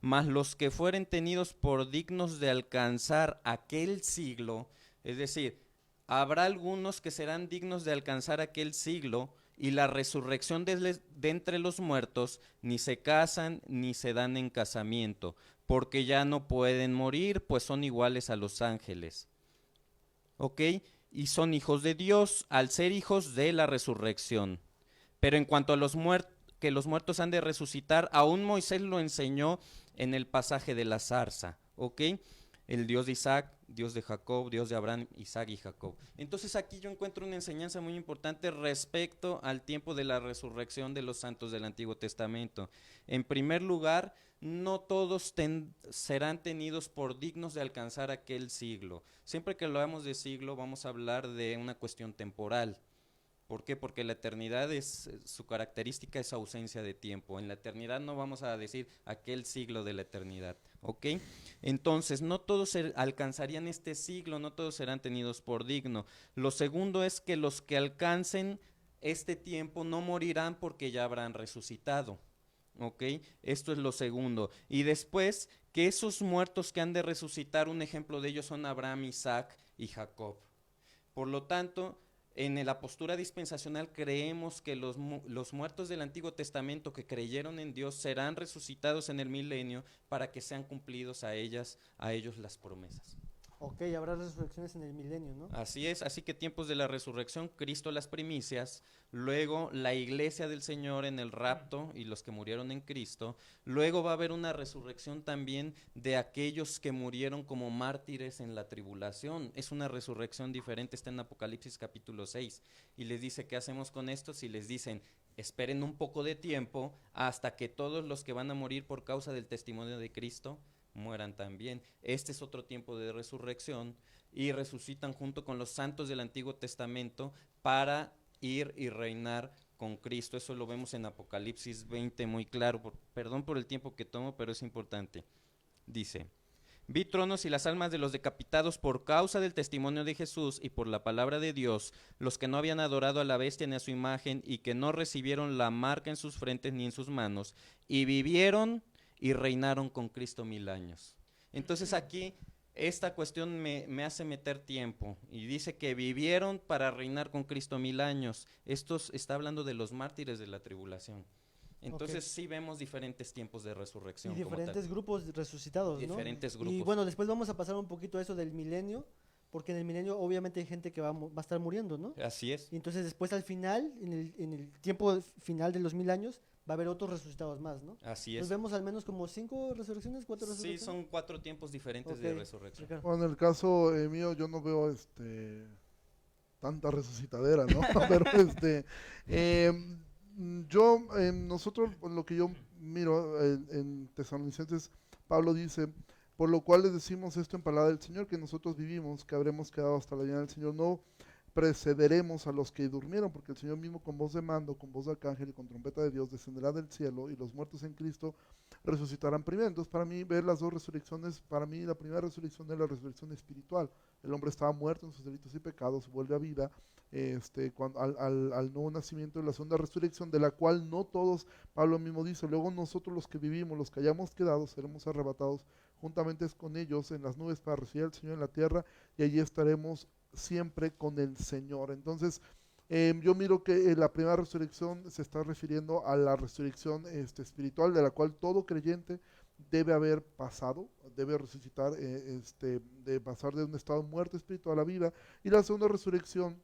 mas los que fueren tenidos por dignos de alcanzar aquel siglo, es decir, habrá algunos que serán dignos de alcanzar aquel siglo, y la resurrección de entre los muertos, ni se casan ni se dan en casamiento, porque ya no pueden morir, pues son iguales a los ángeles. ¿Ok? Y son hijos de Dios, al ser hijos de la resurrección. Pero en cuanto a que los muertos han de resucitar, aún Moisés lo enseñó en el pasaje de la zarza. ¿Ok? El Dios de Isaac, Dios de Jacob, Dios de Abraham, Isaac y Jacob. Entonces aquí yo encuentro una enseñanza muy importante respecto al tiempo de la resurrección de los santos del Antiguo Testamento. En primer lugar, no todos serán tenidos por dignos de alcanzar aquel siglo. Siempre que hablamos de siglo vamos a hablar de una cuestión temporal. ¿Por qué? Porque la eternidad su característica es ausencia de tiempo. En la eternidad no vamos a decir aquel siglo de la eternidad, ¿ok? Entonces, no todos alcanzarían este siglo, no todos serán tenidos por digno. Lo segundo es que los que alcancen este tiempo no morirán porque ya habrán resucitado, ¿ok? Esto es lo segundo. Y después, que esos muertos que han de resucitar, un ejemplo de ellos son Abraham, Isaac y Jacob. Por lo tanto, en la postura dispensacional creemos que los muertos del Antiguo Testamento que creyeron en Dios serán resucitados en el milenio para que sean cumplidos a ellos las promesas. Ok, habrá resurrecciones en el milenio, ¿no? Así es, así que tiempos de la resurrección, Cristo las primicias, luego la iglesia del Señor en el rapto y los que murieron en Cristo, luego va a haber una resurrección también de aquellos que murieron como mártires en la tribulación. Es una resurrección diferente, está en Apocalipsis capítulo 6 y les dice, ¿qué hacemos con estos? Y les dicen, esperen un poco de tiempo hasta que todos los que van a morir por causa del testimonio de Cristo mueran también. Este es otro tiempo de resurrección y resucitan junto con los santos del Antiguo Testamento para ir y reinar con Cristo. Eso lo vemos en Apocalipsis 20 muy claro. Perdón por el tiempo que tomo, pero es importante. Dice, vi tronos y las almas de los decapitados por causa del testimonio de Jesús y por la palabra de Dios, los que no habían adorado a la bestia ni a su imagen y que no recibieron la marca en sus frentes ni en sus manos, y vivieron y reinaron con Cristo 1000 años. Entonces aquí esta cuestión me hace meter tiempo y dice que vivieron para reinar con Cristo 1000 años. Esto está hablando de los mártires de la tribulación. Entonces sí vemos diferentes tiempos de resurrección. Y diferentes grupos resucitados, ¿no? Diferentes grupos. Y bueno, después vamos a pasar un poquito a eso del milenio, porque en el milenio obviamente hay gente que va a estar muriendo, ¿no? Así es. Y entonces después al final, en el tiempo final de los 1000 años, va a haber otros resucitados más, ¿no? Así Nos es. vemos al menos como 5 resurrecciones, 4 Sí, resurrecciones. son 4 tiempos diferentes de Ok, resurrección. Ricardo. Bueno, en el caso mío yo no veo tanta resucitadera, ¿no? Pero nosotros, lo que yo miro en Tesalonicenses, Pablo dice, por lo cual les decimos esto en palabra del Señor, que nosotros vivimos, que habremos quedado hasta la venida del Señor, no precederemos a los que durmieron, porque el Señor mismo con voz de mando, con voz de arcángel y con trompeta de Dios descenderá del cielo, y los muertos en Cristo resucitarán primero. Entonces, para mí, ver las dos resurrecciones, para mí la primera resurrección es la resurrección espiritual. El hombre estaba muerto en sus delitos y pecados, vuelve a vida al nuevo nacimiento, de la segunda resurrección, de la cual no todos, Pablo mismo dice, luego nosotros los que vivimos, los que hayamos quedado, seremos arrebatados juntamente con ellos en las nubes para recibir al Señor en la tierra, y allí estaremos siempre con el Señor. Entonces, yo miro que la primera resurrección se está refiriendo a la resurrección espiritual, de la cual todo creyente debe haber pasado, debe resucitar, de pasar de un estado de muerte espiritual a la vida. Y la segunda resurrección,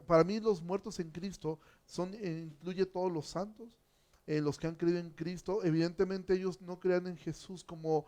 para mí los muertos en Cristo incluye todos los santos, los que han creído en Cristo. Evidentemente ellos no creían en Jesús como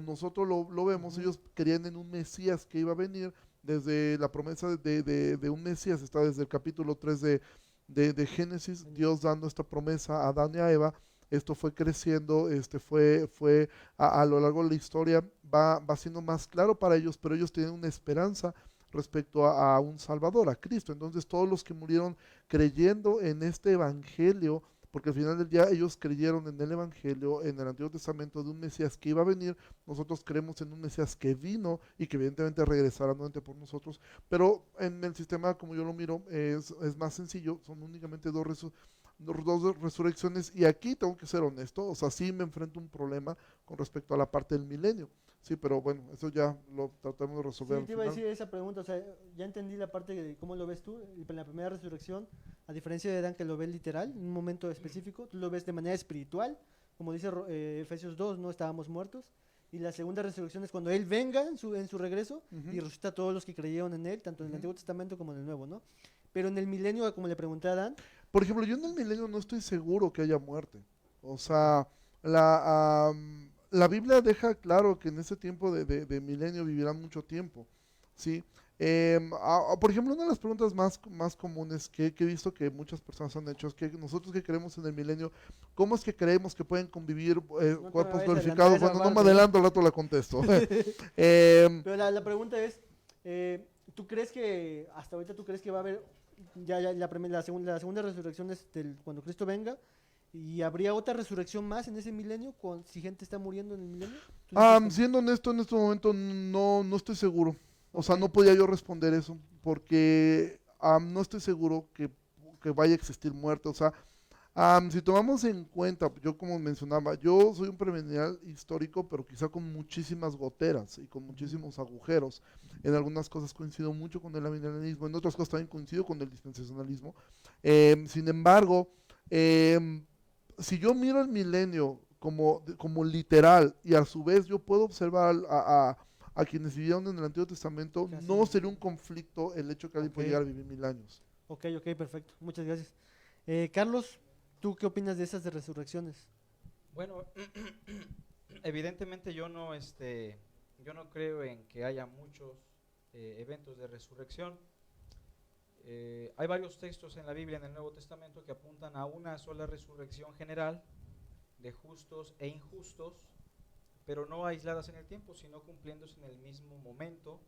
nosotros lo vemos. Ellos creían en un Mesías que iba a venir. Desde la promesa de un Mesías está desde el capítulo 3 de Génesis, Dios dando esta promesa a Adán y a Eva. Esto fue creciendo, fue a lo largo de la historia, va siendo más claro para ellos, pero ellos tienen una esperanza respecto a un Salvador, a Cristo. Entonces todos los que murieron creyendo en este Evangelio, porque al final del día ellos creyeron en el Evangelio, en el Antiguo Testamento, de un Mesías que iba a venir. Nosotros creemos en un Mesías que vino y que evidentemente regresará nuevamente por nosotros, pero en el sistema, como yo lo miro, es más sencillo. Son únicamente dos resurrecciones, y aquí tengo que ser honesto, o sea, sí me enfrento a un problema con respecto a la parte del milenio. Sí, pero bueno, eso ya lo tratamos de resolver Sí, al te iba a final. decir esa pregunta, o sea, ya entendí la parte de cómo lo ves tú, la primera resurrección, a diferencia de Dan que lo ve literal, en un momento específico, tú lo ves de manera espiritual, como dice Efesios 2, no estábamos muertos, y la segunda resurrección es cuando Él venga en su regreso y resucita a todos los que creyeron en Él, tanto en el Antiguo Testamento como en el Nuevo, ¿no? Pero en el milenio, como le pregunté a Dan, Por ejemplo, yo en el milenio no estoy seguro que haya muerte. O sea, la Biblia deja claro que en ese tiempo de milenio vivirán mucho tiempo, ¿sí? Por ejemplo, una de las preguntas más comunes que he visto que muchas personas han hecho es que nosotros que creemos en el milenio, ¿cómo es que creemos que pueden convivir No te cuerpos vayas a glorificados? adelantar esa Bueno, no me parte, ¿no? adelanto, al rato la contesto. Em, pero la pregunta es, ¿tú crees que, hasta ahorita tú crees que va a haber, ya la segunda resurrección es cuando Cristo venga, y habría otra resurrección más en ese milenio, si gente está muriendo en el milenio? ¿Tú dices que- Siendo honesto, en este momento no estoy seguro. O sea, Ok. no podía yo responder eso, porque no estoy seguro que vaya a existir muerte. O sea, si tomamos en cuenta, yo como mencionaba, yo soy un premilenial histórico, pero quizá con muchísimas goteras y con muchísimos agujeros. En algunas cosas coincido mucho con el amilenialismo, en otras cosas también coincido con el dispensacionalismo. Sin embargo, em, si yo miro el milenio como literal, y a su vez yo puedo observar a quienes vivieron en el Antiguo Testamento, Casi. no sería un conflicto el hecho que alguien puede Ok. llegar a vivir 1000 años. Ok, perfecto, muchas gracias. Carlos, ¿tú qué opinas de esas de resurrecciones? Bueno, evidentemente yo no creo en que haya muchos eventos de resurrección. Hay varios textos en la Biblia, en el Nuevo Testamento, que apuntan a una sola resurrección general de justos e injustos, pero no aisladas en el tiempo, sino cumpliéndose en el mismo momento,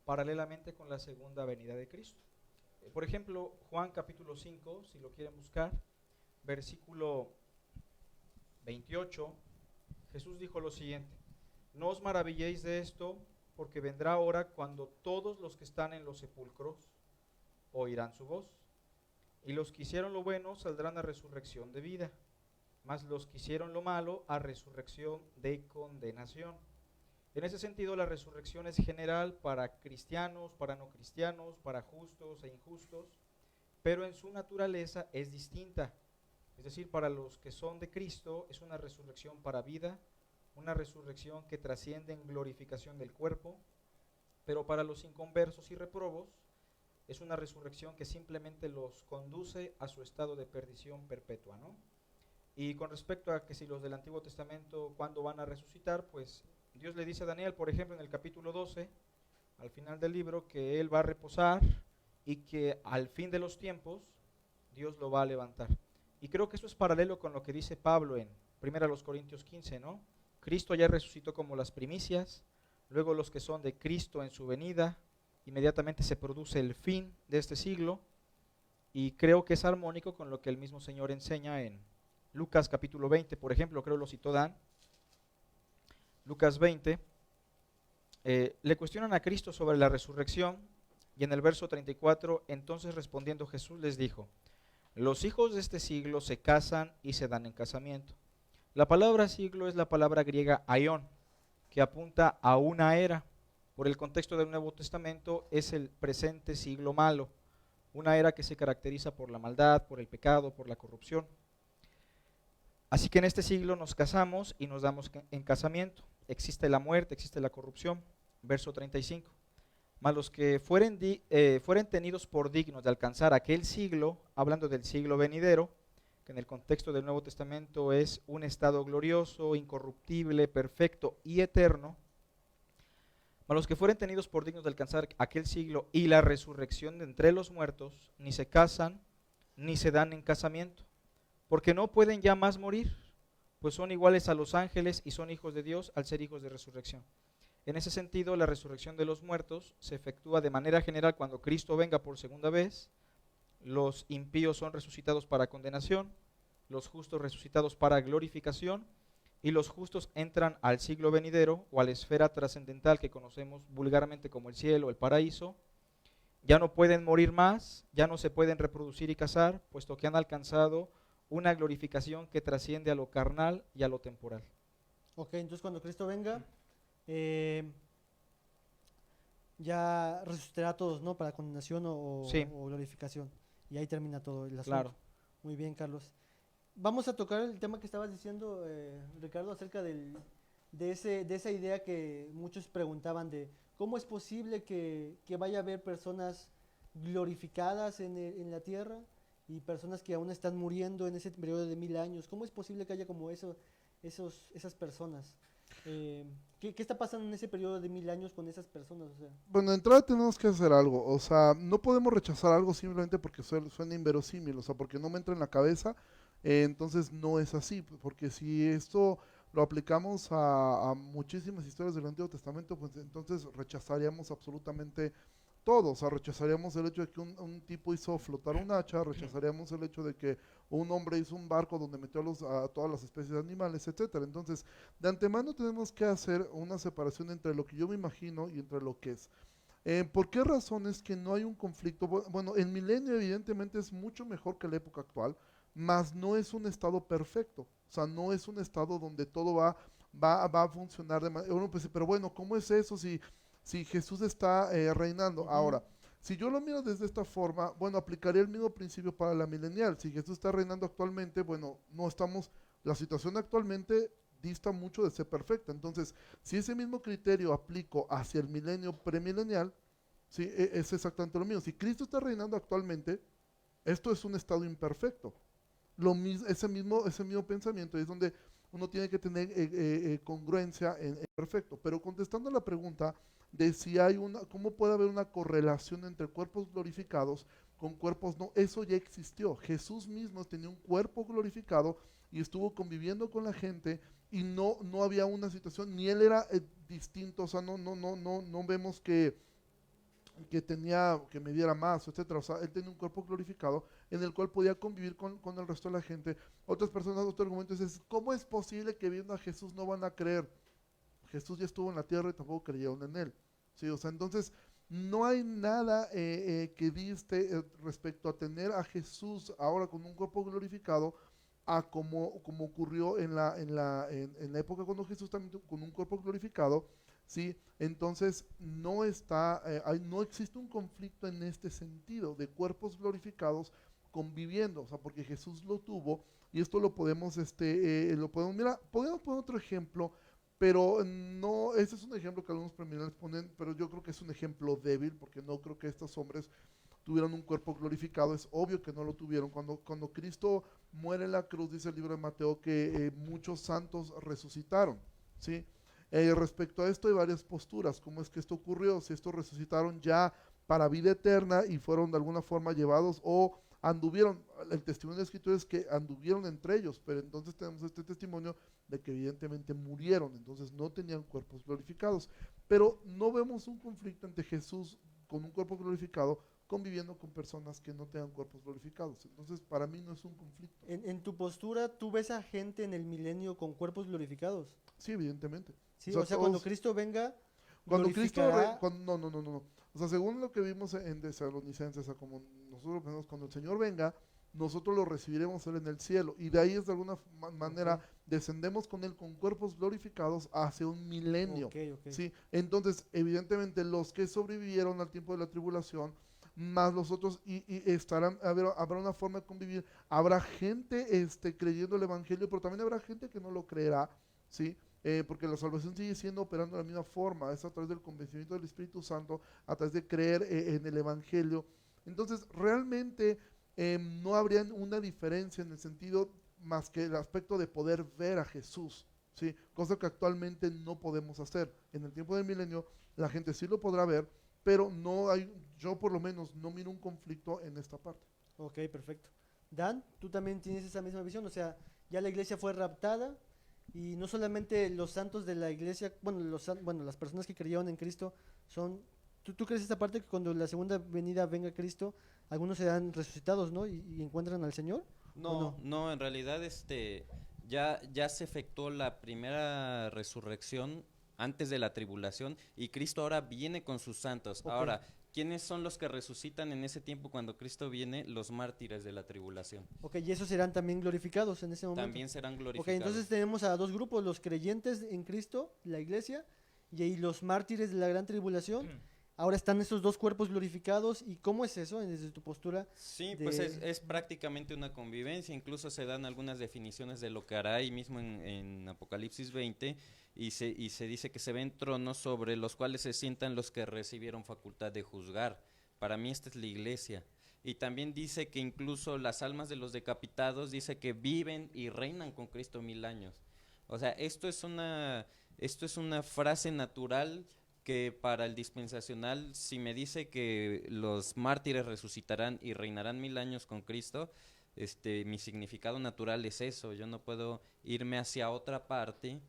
paralelamente con la segunda venida de Cristo. Por ejemplo, Juan capítulo 5, si lo quieren buscar, versículo 28, Jesús dijo lo siguiente: no os maravilléis de esto, porque vendrá hora cuando todos los que están en los sepulcros oirán su voz, y los que hicieron lo bueno saldrán a resurrección de vida, mas los que hicieron lo malo a resurrección de condenación. En ese sentido, la resurrección es general para cristianos, para no cristianos, para justos e injustos, pero en su naturaleza es distinta. Es decir, para los que son de Cristo es una resurrección para vida, una resurrección que trasciende en glorificación del cuerpo, pero para los inconversos y reprobos es una resurrección que simplemente los conduce a su estado de perdición perpetua, ¿no? Y con respecto a que si los del Antiguo Testamento, ¿cuándo van a resucitar? Pues Dios le dice a Daniel, por ejemplo, en el capítulo 12, al final del libro, que él va a reposar y que al fin de los tiempos Dios lo va a levantar. Y creo que eso es paralelo con lo que dice Pablo en 1 Corintios 15, ¿no? Cristo ya resucitó como las primicias, luego los que son de Cristo en su venida, inmediatamente se produce el fin de este siglo, y creo que es armónico con lo que el mismo Señor enseña en Lucas capítulo 20, por ejemplo, creo lo citó Dan. Lucas 20, le cuestionan a Cristo sobre la resurrección, y en el verso 34, entonces respondiendo Jesús les dijo: los hijos de este siglo se casan y se dan en casamiento. La palabra siglo es la palabra griega aion, que apunta a una era. Por el contexto del Nuevo Testamento es el presente siglo malo, una era que se caracteriza por la maldad, por el pecado, por la corrupción. Así que en este siglo nos casamos y nos damos en casamiento. Existe la muerte, existe la corrupción. Verso 35. Mas los que fueren tenidos por dignos de alcanzar aquel siglo, hablando del siglo venidero, que en el contexto del Nuevo Testamento es un estado glorioso, incorruptible, perfecto y eterno, mas los que fueren tenidos por dignos de alcanzar aquel siglo y la resurrección de entre los muertos, ni se casan, ni se dan en casamiento, porque no pueden ya más morir, pues son iguales a los ángeles y son hijos de Dios al ser hijos de resurrección. En ese sentido, la resurrección de los muertos se efectúa de manera general cuando Cristo venga por segunda vez. Los impíos son resucitados para condenación, los justos resucitados para glorificación, y los justos entran al siglo venidero o a la esfera trascendental que conocemos vulgarmente como el cielo, el paraíso. Ya no pueden morir más, ya no se pueden reproducir y casar, puesto que han alcanzado una glorificación que trasciende a lo carnal y a lo temporal. Ok, entonces cuando Cristo venga, ya resucitará a todos, ¿no? Para condenación Sí. o glorificación. Y ahí termina todo el asunto. Claro. Muy bien, Carlos. Vamos a tocar el tema que estabas diciendo, Ricardo, acerca de esa idea que muchos preguntaban de cómo es posible que vaya a haber personas glorificadas en la tierra y personas que aún están muriendo en ese periodo de 1000 años. ¿Cómo es posible que haya como esas personas? ¿Qué está pasando en ese periodo de 1000 años con esas personas? O sea, Bueno, de entrada tenemos que hacer algo, o sea, no podemos rechazar algo simplemente porque suena inverosímil, o sea, porque no me entra en la cabeza, entonces no es así, porque si esto lo aplicamos a muchísimas historias del Antiguo Testamento, pues entonces rechazaríamos absolutamente todo, o sea, rechazaríamos el hecho de que un tipo hizo flotar un hacha, rechazaríamos el hecho de que un hombre hizo un barco donde metió a todas las especies de animales, etcétera. Entonces, de antemano tenemos que hacer una separación entre lo que yo me imagino y entre lo que es. ¿Por qué razones que no hay un conflicto? Bueno, el milenio evidentemente es mucho mejor que la época actual, mas no es un estado perfecto, o sea, no es un estado donde todo va a funcionar de manera. Uno pues, pero bueno, ¿cómo es eso si Jesús está reinando? Ahora, si yo lo miro desde esta forma, bueno, aplicaría el mismo principio para la milenial. Si Jesús está reinando actualmente, bueno, la situación actualmente dista mucho de ser perfecta. Entonces, si ese mismo criterio aplico hacia el milenio premilenial, ¿sí? Es exactamente lo mismo. Si Cristo está reinando actualmente, esto es un estado imperfecto. Ese mismo pensamiento es donde uno tiene que tener congruencia en perfecto. Pero contestando a la pregunta de si cómo puede haber una correlación entre cuerpos glorificados con cuerpos no, eso ya existió. Jesús mismo tenía un cuerpo glorificado y estuvo conviviendo con la gente y no había una situación, ni él era distinto, o sea, no vemos que tenía que mediera más, etcétera. O sea, él tenía un cuerpo glorificado en el cual podía convivir con el resto de la gente. Otras personas, otro argumento es, ¿cómo es posible que viendo a Jesús no van a creer? Jesús ya estuvo en la tierra y tampoco creyeron en él. Sí, o sea, entonces no hay nada que diste respecto a tener a Jesús ahora con un cuerpo glorificado a como ocurrió en la época cuando Jesús también con un cuerpo glorificado. ¿Sí? Entonces no existe un conflicto en este sentido de cuerpos glorificados conviviendo, o sea, porque Jesús lo tuvo y esto lo podemos, mira, podemos poner otro ejemplo pero no, ese es un ejemplo que algunos premileniales ponen, pero yo creo que es un ejemplo débil, porque no creo que estos hombres tuvieran un cuerpo glorificado. Es obvio que no lo tuvieron. Cuando Cristo muere en la cruz, dice el libro de Mateo que muchos santos resucitaron, ¿sí? Respecto a esto hay varias posturas. ¿Cómo es que esto ocurrió? Si estos resucitaron ya para vida eterna y fueron de alguna forma llevados, o anduvieron, el testimonio de la Escritura es que anduvieron entre ellos, pero entonces tenemos este testimonio de que evidentemente murieron, entonces no tenían cuerpos glorificados. Pero no vemos un conflicto entre Jesús con un cuerpo glorificado conviviendo con personas que no tengan cuerpos glorificados. Entonces, para mí no es un conflicto. En tu postura, ¿tú ves a gente en el milenio con cuerpos glorificados? Sí, evidentemente. Sí, o sea, cuando Cristo venga, cuando Cristo glorificará. no. O sea, según lo que vimos en Tesalonicenses, o sea, como nosotros pensamos, cuando el Señor venga, nosotros lo recibiremos Él en el cielo. Y de ahí es de alguna manera, descendemos con Él con cuerpos glorificados hacia un milenio. Okay. ¿Sí? Entonces, evidentemente, los que sobrevivieron al tiempo de la tribulación, más los otros, y estarán, habrá una forma de convivir. Habrá gente creyendo el Evangelio, pero también habrá gente que no lo creerá, ¿sí? Porque la salvación sigue siendo operando de la misma forma, es a través del convencimiento del Espíritu Santo, a través de creer en el Evangelio. Entonces, realmente no habría una diferencia en el sentido más que el aspecto de poder ver a Jesús, ¿sí? Cosa que actualmente no podemos hacer. En el tiempo del milenio, la gente sí lo podrá ver, pero no hay, yo por lo menos no miro un conflicto en esta parte. Ok, perfecto. Dan, ¿tú también tienes esa misma visión? O sea, ya la iglesia fue raptada y no solamente los santos de la iglesia, bueno, las personas que creyeron en Cristo son... ¿Tú crees esta parte que cuando la segunda venida venga Cristo, algunos serán resucitados, ¿no? Y encuentran al Señor? No, en realidad ya se efectuó la primera resurrección antes de la tribulación y Cristo ahora viene con sus santos. Okay. Ahora, ¿quiénes son los que resucitan en ese tiempo cuando Cristo viene? Los mártires de la tribulación. Ok, y esos serán también glorificados en ese momento. También serán Ok, glorificados. entonces tenemos a dos grupos, los creyentes en Cristo, la iglesia, y ahí los mártires de la gran tribulación. Ahora están esos dos cuerpos glorificados. ¿Y cómo es eso desde tu postura? Sí, pues es prácticamente una convivencia. Incluso se dan algunas definiciones de lo que hará ahí mismo en Apocalipsis 20 y se dice que se ven tronos sobre los cuales se sientan los que recibieron facultad de juzgar. Para mí esta es la iglesia. Y también dice que incluso las almas de los decapitados dice que viven y reinan con Cristo 1000 años. O sea, esto es una frase natural que para el dispensacional, si me dice que los mártires resucitarán y reinarán 1000 años con Cristo, mi significado natural es eso. Yo no puedo irme hacia otra parte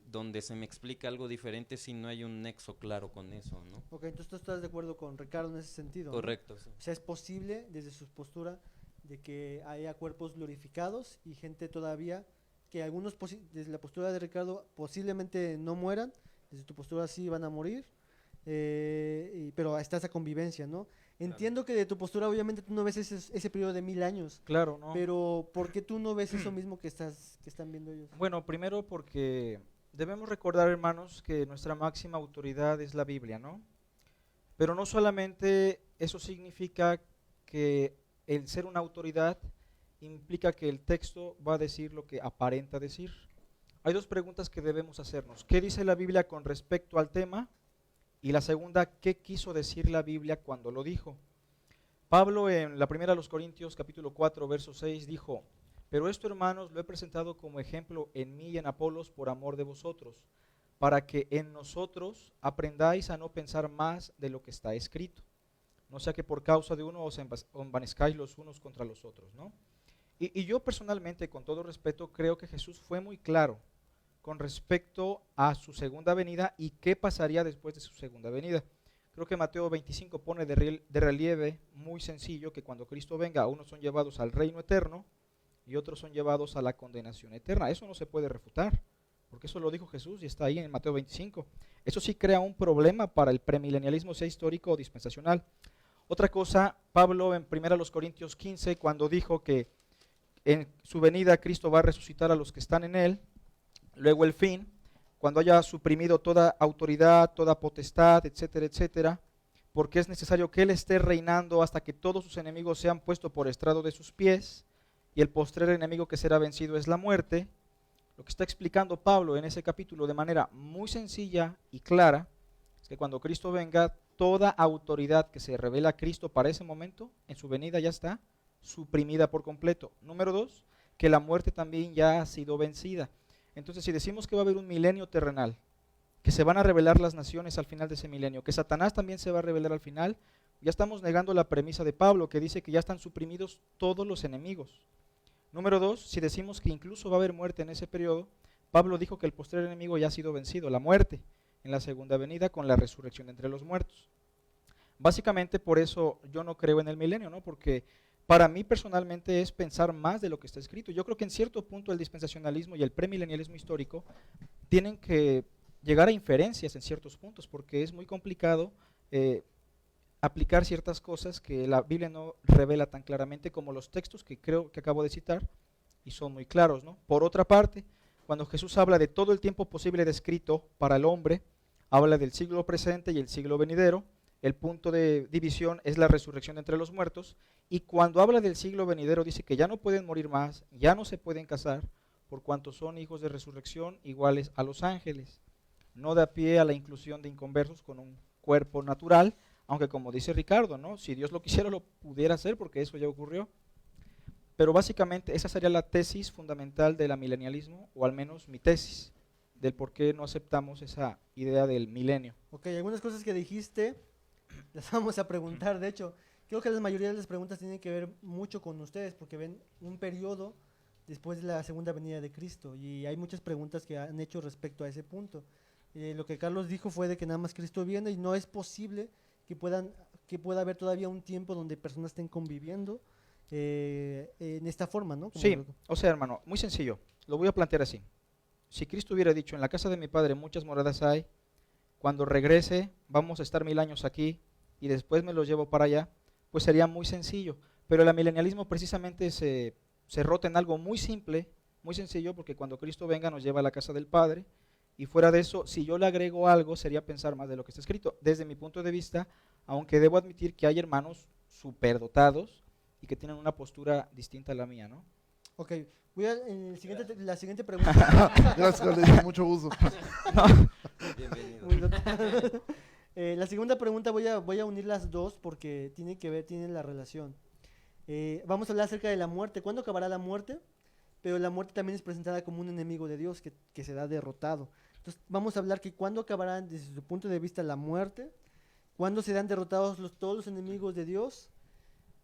donde se me explica algo diferente si no hay un nexo claro con eso, ¿no? Ok, entonces tú estás de acuerdo con Ricardo en ese sentido, ¿no? Correcto, sí. O sea, es posible desde su postura de que haya cuerpos glorificados y gente todavía que algunos desde la postura de Ricardo posiblemente no mueran, desde tu postura sí van a morir, pero está esa convivencia, ¿no? Entiendo que de tu postura obviamente tú no ves ese periodo de 1000 años. Claro, ¿no? Pero ¿por qué tú no ves eso mismo que están viendo ellos? Bueno, primero porque debemos recordar, hermanos, que nuestra máxima autoridad es la Biblia, ¿no? Pero no solamente eso significa que el ser una autoridad implica que el texto va a decir lo que aparenta decir. Hay dos preguntas que debemos hacernos. ¿Qué dice la Biblia con respecto al tema? Y la segunda, ¿qué quiso decir la Biblia cuando lo dijo? Pablo en la primera de los Corintios, capítulo 4, verso 6, dijo: pero esto, hermanos, lo he presentado como ejemplo en mí y en Apolos por amor de vosotros, para que en nosotros aprendáis a no pensar más de lo que está escrito. No sea que por causa de uno os envanezcáis los unos contra los otros, ¿no? Y yo personalmente, con todo respeto, creo que Jesús fue muy claro con respecto a su segunda venida y qué pasaría después de su segunda venida. Creo que Mateo 25 pone de relieve muy sencillo que cuando Cristo venga, unos son llevados al reino eterno y otros son llevados a la condenación eterna. Eso no se puede refutar, porque eso lo dijo Jesús y está ahí en Mateo 25. Eso sí crea un problema para el premilenialismo, sea histórico o dispensacional. Otra cosa, Pablo en 1 Corintios 15, cuando dijo que en su venida Cristo va a resucitar a los que están en él, luego el fin, cuando haya suprimido toda autoridad, toda potestad, etcétera, etcétera, porque es necesario que Él esté reinando hasta que todos sus enemigos sean puestos por estrado de sus pies, y el postrer enemigo que será vencido es la muerte. Lo que está explicando Pablo en ese capítulo de manera muy sencilla y clara es que cuando Cristo venga, toda autoridad que se revela a Cristo para ese momento, en su venida ya está suprimida por completo. Número 2, que la muerte también ya ha sido vencida. Entonces, si decimos que va a haber un milenio terrenal, que se van a revelar las naciones al final de ese milenio, que Satanás también se va a revelar al final, ya estamos negando la premisa de Pablo, que dice que ya están suprimidos todos los enemigos. Número 2, si decimos que incluso va a haber muerte en ese periodo, Pablo dijo que el postrer enemigo ya ha sido vencido, la muerte, en la segunda venida con la resurrección de entre los muertos. Básicamente por eso yo no creo en el milenio, ¿no? Porque para mí personalmente es pensar más de lo que está escrito. Yo creo que en cierto punto el dispensacionalismo y el premilenialismo histórico tienen que llegar a inferencias en ciertos puntos, porque es muy complicado aplicar ciertas cosas que la Biblia no revela tan claramente como los textos que creo que acabo de citar, y son muy claros, ¿no? Por otra parte, cuando Jesús habla de todo el tiempo posible descrito para el hombre, habla del siglo presente y el siglo venidero. El punto de división es la resurrección entre los muertos, y cuando habla del siglo venidero dice que ya no pueden morir más, ya no se pueden casar, por cuanto son hijos de resurrección iguales a los ángeles. No da pie a la inclusión de inconversos con un cuerpo natural, aunque como dice Ricardo, ¿no? Si Dios lo quisiera lo pudiera hacer, porque eso ya ocurrió. Pero básicamente esa sería la tesis fundamental del amilenialismo, o al menos mi tesis, del por qué no aceptamos esa idea del milenio. Ok, algunas cosas que dijiste las vamos a preguntar. De hecho, creo que la mayoría de las preguntas tienen que ver mucho con ustedes, porque ven un periodo después de la segunda venida de Cristo, y hay muchas preguntas que han hecho respecto a ese punto. Lo que Carlos dijo fue de que nada más Cristo viene y no es posible que pueda haber todavía un tiempo donde personas estén conviviendo en esta forma, ¿no? Sí, o sea, hermano, muy sencillo, lo voy a plantear así. Si Cristo hubiera dicho, en la casa de mi Padre muchas moradas hay, cuando regrese vamos a estar 1000 años aquí y después me los llevo para allá, pues sería muy sencillo. Pero el amilenialismo precisamente se rota en algo muy simple, muy sencillo, porque cuando Cristo venga nos lleva a la casa del Padre, y fuera de eso, si yo le agrego algo, sería pensar más de lo que está escrito. Desde mi punto de vista, aunque debo admitir que hay hermanos superdotados y que tienen una postura distinta a la mía, ¿no? Ok, voy a la siguiente pregunta. Gracias, Carlos, mucho gusto. Bienvenido. Muy dotado. La segunda pregunta voy a unir las dos porque tienen la relación. Vamos a hablar acerca de la muerte. ¿Cuándo acabará la muerte? Pero la muerte también es presentada como un enemigo de Dios que se da derrotado. Entonces vamos a hablar que cuándo acabará desde su punto de vista la muerte, cuándo serán derrotados todos los enemigos de Dios,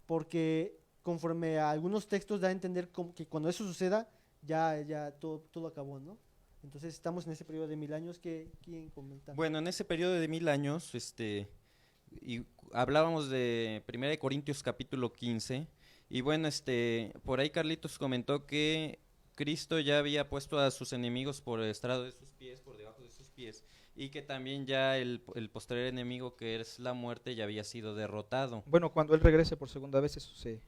porque conforme a algunos textos da a entender que cuando eso suceda ya todo acabó, ¿no? Entonces estamos en ese periodo de 1000 años. ¿Quién comenta? Bueno, en ese periodo de 1000 años, y hablábamos de 1 Corintios capítulo 15, y bueno, por ahí Carlitos comentó que Cristo ya había puesto a sus enemigos por el estrado de sus pies, por debajo de sus pies, y que también ya el postrer enemigo, que es la muerte, ya había sido derrotado. Bueno, cuando Él regrese por segunda vez eso se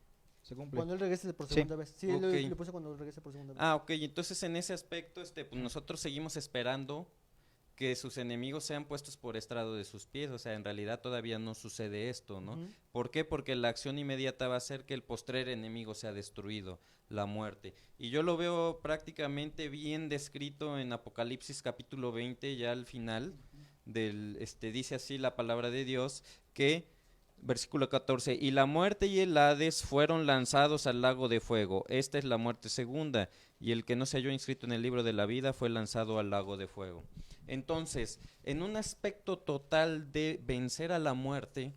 cumple. Cuando él regrese por Sí. segunda vez. Sí, Ok. le puse cuando regrese por segunda vez. Ah, ok, entonces en ese aspecto, pues nosotros seguimos esperando que sus enemigos sean puestos por estrado de sus pies, o sea, en realidad todavía no sucede esto, ¿no? Ujú. ¿Por qué? Porque la acción inmediata va a ser que el postrer enemigo sea destruido, la muerte. Y yo lo veo prácticamente bien descrito en Apocalipsis capítulo 20, ya al final, dice así la palabra de Dios, que, versículo 14, y la muerte y el Hades fueron lanzados al lago de fuego. Esta es la muerte segunda, y el que no se halló inscrito en el libro de la vida fue lanzado al lago de fuego. Entonces, en un aspecto total de vencer a la muerte,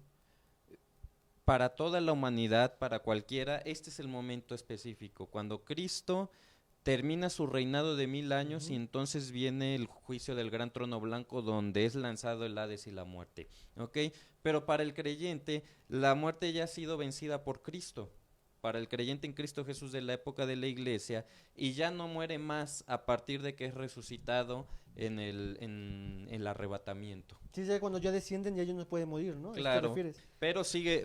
para toda la humanidad, para cualquiera, este es el momento específico, cuando Cristo termina su reinado de 1000 años y entonces viene el juicio del gran trono blanco, donde es lanzado el Hades y la muerte, ¿ok? Pero para el creyente, la muerte ya ha sido vencida por Cristo. Para el creyente en Cristo Jesús de la época de la iglesia, y ya no muere más a partir de que es resucitado en el arrebatamiento. Sí, ya cuando ya descienden ya ellos no pueden morir, ¿no? ¿A eso te Claro, refieres? pero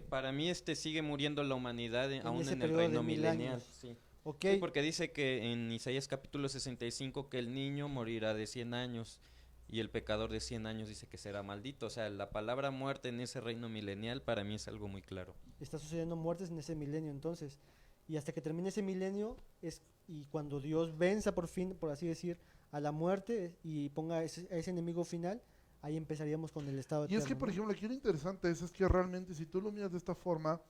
para mí sigue muriendo la humanidad aún ese en el periodo de reino 1000 milenial. años. Sí. Ok. Sí, porque dice que en Isaías capítulo 65 que el niño morirá de 100 años y el pecador de 100 años dice que será maldito. O sea, la palabra muerte en ese reino milenial para mí es algo muy claro. Está sucediendo muertes en ese milenio entonces. Y hasta que termine ese milenio es y cuando Dios venza por fin, por así decir, a la muerte y ponga a ese enemigo final, ahí empezaríamos con el estado Y eterno. es que, por ¿no? ejemplo, aquí lo interesante es que realmente si tú lo miras de esta forma,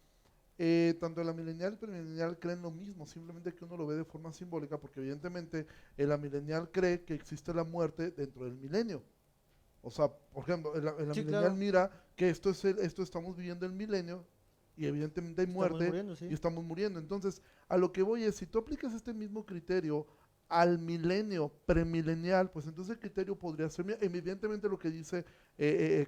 tanto el amilenial y el premilenial creen lo mismo, simplemente que uno lo ve de forma simbólica, porque evidentemente el amilenial cree que existe la muerte dentro del milenio. O sea, por ejemplo, el Sí, amilenial claro. mira que esto estamos viviendo el milenio y evidentemente hay Estamos muerte muriendo, sí. y estamos muriendo. Entonces, a lo que voy es, si tú aplicas este mismo criterio al milenio premilenial, pues entonces el criterio podría ser, mira, evidentemente lo que dice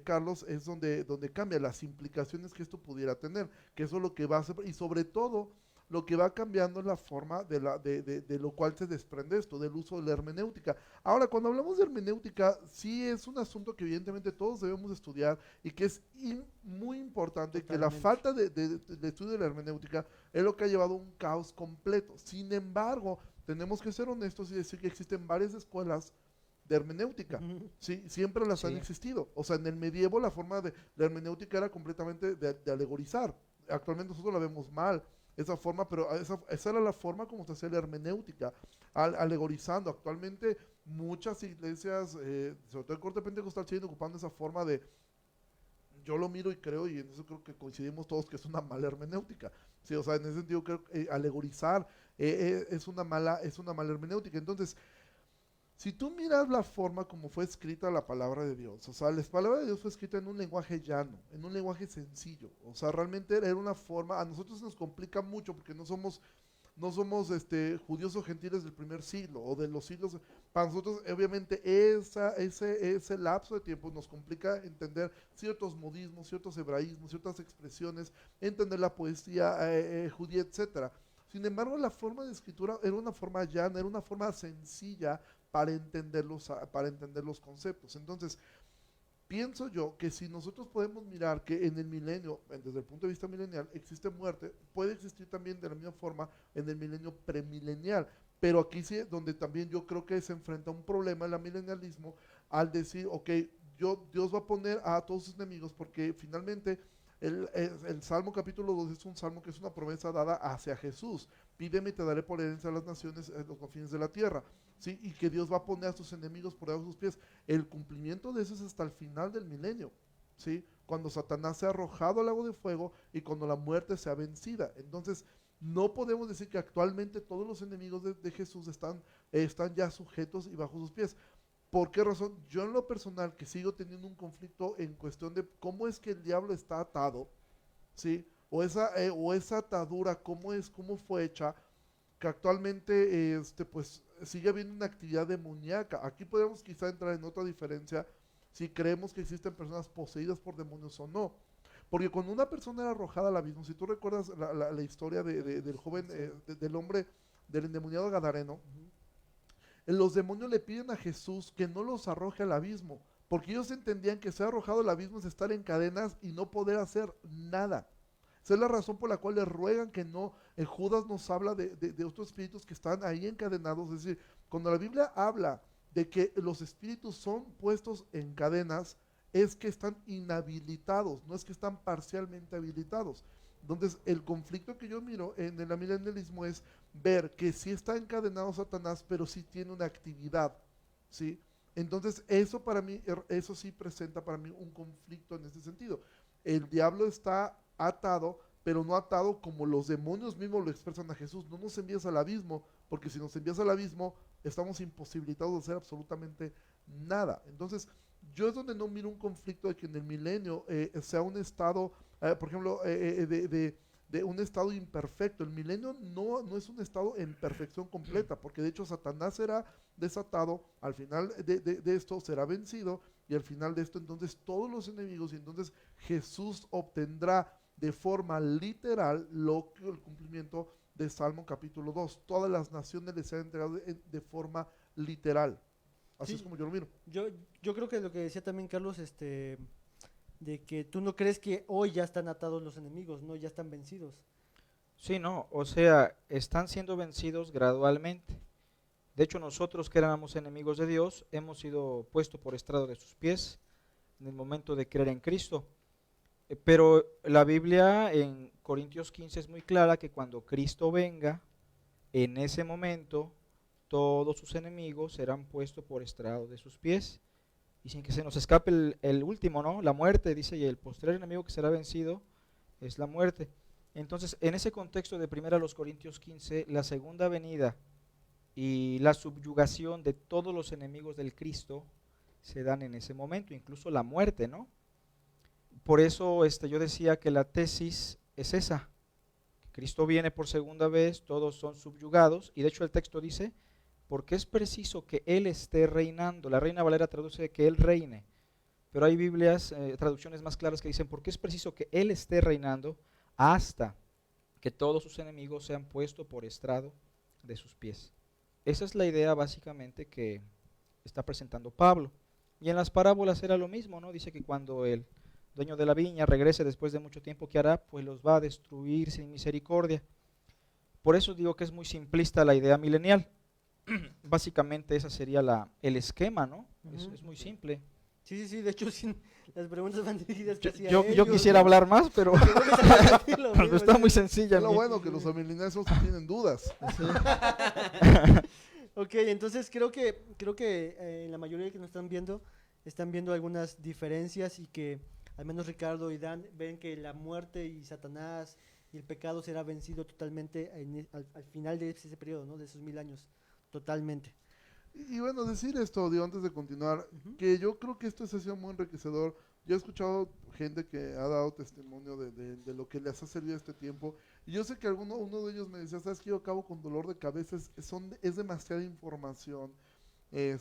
Carlos es donde cambia las implicaciones que esto pudiera tener, que eso es lo que va a hacer, y sobre todo lo que va cambiando es la forma de lo cual se desprende esto, del uso de la hermenéutica. Ahora, cuando hablamos de hermenéutica, sí es un asunto que evidentemente todos debemos estudiar y que es muy importante, que la Totalmente. falta de estudio de la hermenéutica es lo que ha llevado a un caos completo. Sin embargo, tenemos que ser honestos y decir que existen varias escuelas de hermenéutica. Ujú. Sí, siempre las han Sí. existido. O sea, en el medievo la forma de la hermenéutica era completamente de alegorizar. Actualmente nosotros la vemos mal, esa forma, pero esa era la forma como se hacía la hermenéutica, alegorizando. Actualmente muchas iglesias, sobre todo el corte pentecostal, siguen ocupando esa forma de, yo lo miro y creo, y en eso creo que coincidimos todos, que es una mala hermenéutica. Sí, o sea, en ese sentido creo que alegorizar es una mala hermenéutica. Entonces, si tú miras la forma como fue escrita la palabra de Dios, o sea, la palabra de Dios fue escrita en un lenguaje llano, en un lenguaje sencillo, o sea, realmente era una forma, a nosotros se nos complica mucho porque no somos judíos o gentiles del primer siglo o de los siglos. Para nosotros, obviamente, ese lapso de tiempo nos complica entender ciertos modismos, ciertos hebraísmos, ciertas expresiones, entender la poesía judía, etcétera. Sin embargo, la forma de escritura era una forma llana, era una forma sencilla para entender los conceptos. Entonces, pienso yo que si nosotros podemos mirar que en el milenio, desde el punto de vista milenial, existe muerte, puede existir también de la misma forma en el milenio premilenial. Pero aquí sí, donde también yo creo que se enfrenta un problema el amilenialismo al decir, ok, Dios va a poner a todos sus enemigos, porque finalmente el Salmo capítulo 2 es un salmo que es una promesa dada hacia Jesús. Pídeme y te daré por herencia a las naciones, los confines de la tierra. ¿Sí? Y que Dios va a poner a sus enemigos por debajo de sus pies. El cumplimiento de eso es hasta el final del milenio, ¿sí? Cuando Satanás se ha arrojado al lago de fuego y cuando la muerte sea vencida. Entonces, no podemos decir que actualmente todos los enemigos de Jesús están ya sujetos y bajo sus pies. ¿Por qué razón? Yo en lo personal que sigo teniendo un conflicto en cuestión de cómo es que el diablo está atado, ¿sí? O esa atadura, cómo fue hecha, que actualmente pues sigue habiendo una actividad demoníaca. Aquí podemos quizá entrar en otra diferencia si creemos que existen personas poseídas por demonios o no. Porque cuando una persona era arrojada al abismo, si tú recuerdas la historia del joven, del hombre, del endemoniado Gadareno, Ujú. los demonios le piden a Jesús que no los arroje al abismo, porque ellos entendían que ser arrojado al abismo es estar en cadenas y no poder hacer nada. Esa es la razón por la cual le ruegan que no. Judas nos habla de otros espíritus que están ahí encadenados. Es decir, cuando la Biblia habla de que los espíritus son puestos en cadenas, es que están inhabilitados, no es que están parcialmente habilitados. Entonces, el conflicto que yo miro en el amilenialismo es ver que sí está encadenado Satanás, pero sí tiene una actividad, ¿sí? Entonces, eso para mí, eso sí presenta para mí un conflicto en ese sentido. El diablo está atado, pero no atado como los demonios mismos lo expresan a Jesús. No nos envías al abismo, porque si nos envías al abismo, estamos imposibilitados de hacer absolutamente nada. Entonces, yo es donde no miro un conflicto de que en el milenio sea un estado, por ejemplo, de un estado imperfecto. El milenio no es un estado en perfección completa, porque de hecho Satanás será desatado, al final de esto será vencido, y al final de esto entonces todos los enemigos, y entonces Jesús obtendrá de forma literal el cumplimiento de Salmo capítulo 2. Todas las naciones les serán entregadas de forma literal. Así Sí, es como yo lo miro. yo creo que lo que decía también Carlos, de que tú no crees que hoy ya están atados los enemigos, no, ya están vencidos. Sí, no, o sea, están siendo vencidos gradualmente. De hecho, nosotros que éramos enemigos de Dios, hemos sido puestos por estrado de sus pies en el momento de creer en Cristo. Pero la Biblia en Corintios 15 es muy clara que cuando Cristo venga, en ese momento todos sus enemigos serán puestos por estrado de sus pies. Y sin que se nos escape el último, ¿no? La muerte, dice, y el postrer enemigo que será vencido es la muerte. Entonces, en ese contexto de 1 Corintios 15, la segunda venida y la subyugación de todos los enemigos del Cristo se dan en ese momento, incluso la muerte, ¿no? Por eso yo decía que la tesis es esa. Cristo viene por segunda vez, todos son subyugados, y de hecho el texto dice, porque es preciso que Él esté reinando. La Reina Valera traduce que Él reine, pero hay Biblias, traducciones más claras que dicen, porque es preciso que Él esté reinando hasta que todos sus enemigos sean puestos por estrado de sus pies. Esa es la idea básicamente que está presentando Pablo. Y en las parábolas era lo mismo, ¿no? Dice que cuando el dueño de la viña regrese después de mucho tiempo, ¿qué hará? Pues los va a destruir sin misericordia. Por eso digo que es muy simplista la idea milenial. Básicamente ese sería el esquema, ¿no? Es muy simple. Sí, de hecho sí, las preguntas van dirigidas casi a Yo ellos, quisiera ¿no? hablar más, pero Lo mismo, está sí. muy sencilla. Es lo bueno que los millennials tienen dudas. Ok, entonces creo que la mayoría de que nos están viendo algunas diferencias y que al menos Ricardo y Dan ven que la muerte y Satanás y el pecado será vencido totalmente al final de ese periodo, ¿no? De esos 1000 años, totalmente. Y bueno, decir esto, digo, antes de continuar, Ujú. que yo creo que esto ha sido muy enriquecedor. Yo he escuchado gente que ha dado testimonio de lo que les ha servido este tiempo. Y yo sé que uno de ellos me decía, ¿sabes qué? Yo acabo con dolor de cabeza, es demasiada información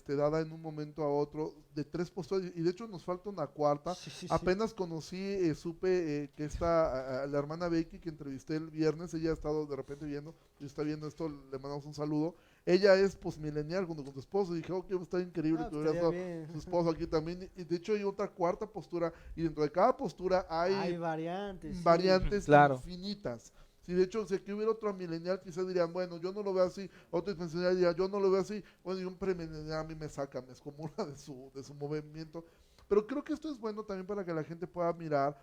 dada en un momento a otro, de 3 posturas, y de hecho nos falta una cuarta. Sí. Apenas conocí, supe que la hermana Becky que entrevisté el viernes, ella ha estado de repente viendo, y está viendo esto, le mandamos un saludo. Ella es postmilenial junto con su esposo, y dije, ok, está increíble que hubiera estaría estado bien. su esposo aquí también. Y de hecho hay otra cuarta postura, y dentro de cada postura Hay hay variantes. Sí. variantes Claro. infinitas. Si de hecho, si aquí hubiera otro milenial, quizás dirían, bueno, yo no lo veo así, otro dispensacional diría, yo no lo veo así, bueno, y un premilenial a mí me saca, me excomulga de su movimiento. Pero creo que esto es bueno también para que la gente pueda mirar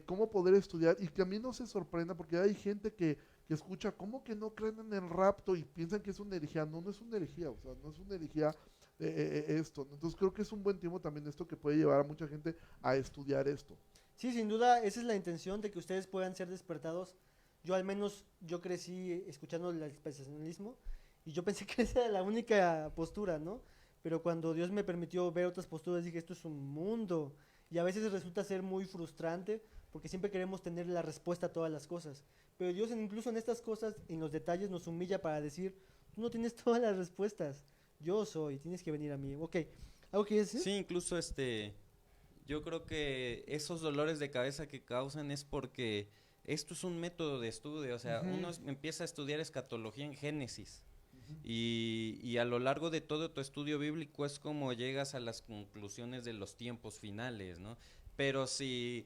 cómo poder estudiar y que a mí no se sorprenda, porque hay gente que escucha, ¿cómo que no creen en el rapto? Y piensan que es una herejía. No, no es una herejía, o sea, no es una herejía esto. Entonces creo que es un buen tiempo también esto que puede llevar a mucha gente a estudiar esto. Sí, sin duda, esa es la intención de que ustedes puedan ser despertados. Yo al menos, yo crecí escuchando el dispensacionalismo y yo pensé que esa era la única postura, ¿no? Pero cuando Dios me permitió ver otras posturas, dije, esto es un mundo. Y a veces resulta ser muy frustrante porque siempre queremos tener la respuesta a todas las cosas. Pero Dios incluso en estas cosas, en los detalles, nos humilla para decir, tú no tienes todas las respuestas. Yo soy, tienes que venir a mí. Ok, ¿algo que decir? Sí, incluso yo creo que esos dolores de cabeza que causan es porque esto es un método de estudio, o sea, Ujú. uno empieza a estudiar escatología en Génesis y a lo largo de todo tu estudio bíblico es como llegas a las conclusiones de los tiempos finales, ¿no? Pero si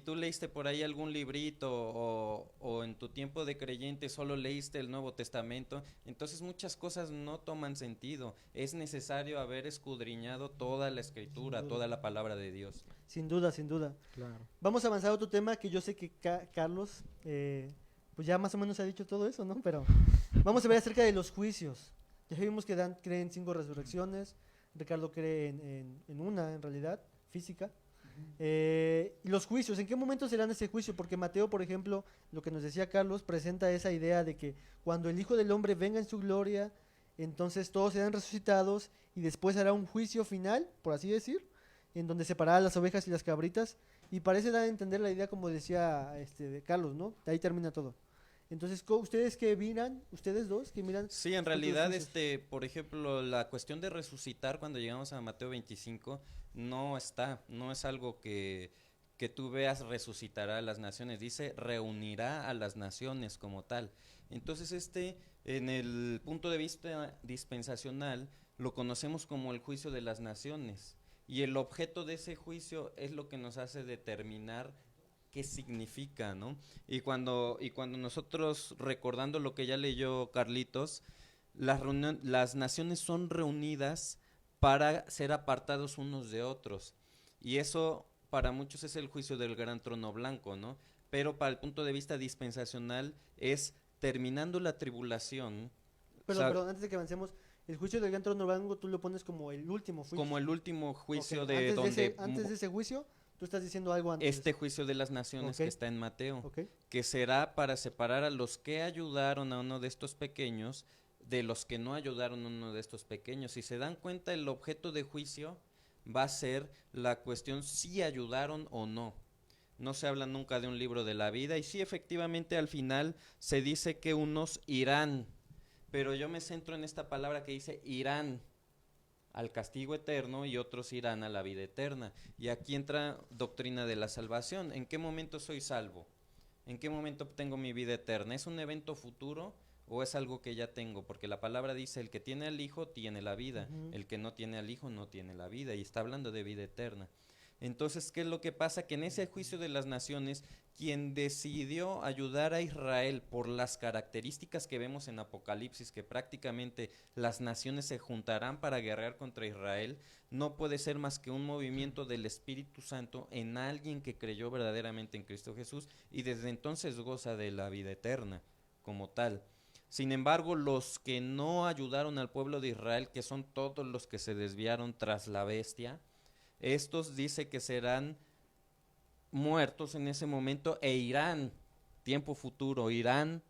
tú leíste por ahí algún librito o en tu tiempo de creyente solo leíste el Nuevo Testamento, entonces muchas cosas no toman sentido. Es necesario haber escudriñado toda la escritura, Sin duda. toda la palabra de Dios. Sin duda, sin duda. Claro. Vamos a avanzar a otro tema que yo sé que Carlos, pues ya más o menos ha dicho todo eso, ¿no? Pero vamos a ver acerca de los juicios. Ya vimos que Dan cree en 5 resurrecciones, Ricardo cree en una, en realidad, física. Y los juicios, ¿en qué momento serán ese juicio? Porque Mateo, por ejemplo, lo que nos decía Carlos, presenta esa idea de que cuando el Hijo del Hombre venga en su gloria, entonces todos serán resucitados y después hará un juicio final, por así decir, en donde separará las ovejas y las cabritas. Y parece dar a entender la idea como decía de Carlos, ¿no? De ahí termina todo. Entonces, ¿ustedes qué miran? ¿Ustedes dos qué miran? Sí, en respecto a los realidad, juicios? por ejemplo, la cuestión de resucitar cuando llegamos a Mateo 25 no es algo que tú veas resucitará a las naciones, dice reunirá a las naciones como tal. Entonces, en el punto de vista dispensacional, lo conocemos como el juicio de las naciones. Y el objeto de ese juicio es lo que nos hace determinar qué significa, ¿no? Y cuando nosotros, recordando lo que ya leyó Carlitos, las naciones son reunidas para ser apartados unos de otros. Y eso para muchos es el juicio del gran trono blanco, ¿no? Pero para el punto de vista dispensacional es terminando la tribulación, Perdón, perdón, antes de que avancemos, el juicio del gran trono blanco tú lo pones como el último juicio. Como el último juicio Ok, de donde antes de ese juicio, tú estás diciendo algo antes. este juicio de las naciones que Ok. está en Mateo, Ok. que será para separar a los que ayudaron a uno de estos pequeños de los que no ayudaron a uno de estos pequeños. Si se dan cuenta, el objeto de juicio va a ser la cuestión si ayudaron o no. No se habla nunca de un libro de la vida y sí, efectivamente, al final se dice que unos irán, pero yo me centro en esta palabra que dice irán al castigo eterno y otros irán a la vida eterna. Y aquí entra doctrina de la salvación. ¿En qué momento soy salvo? ¿En qué momento obtengo mi vida eterna? ¿Es un evento futuro o es algo que ya tengo? Porque la palabra dice, el que tiene al Hijo tiene la vida, el que no tiene al Hijo no tiene la vida, y está hablando de vida eterna. Entonces, ¿qué es lo que pasa? Que en ese juicio de las naciones, quien decidió ayudar a Israel por las características que vemos en Apocalipsis, que prácticamente las naciones se juntarán para guerrear contra Israel, no puede ser más que un movimiento del Espíritu Santo en alguien que creyó verdaderamente en Cristo Jesús y desde entonces goza de la vida eterna como tal. Sin embargo, los que no ayudaron al pueblo de Israel, que son todos los que se desviaron tras la bestia, estos dice que serán muertos en ese momento e irán, tiempo futuro, irán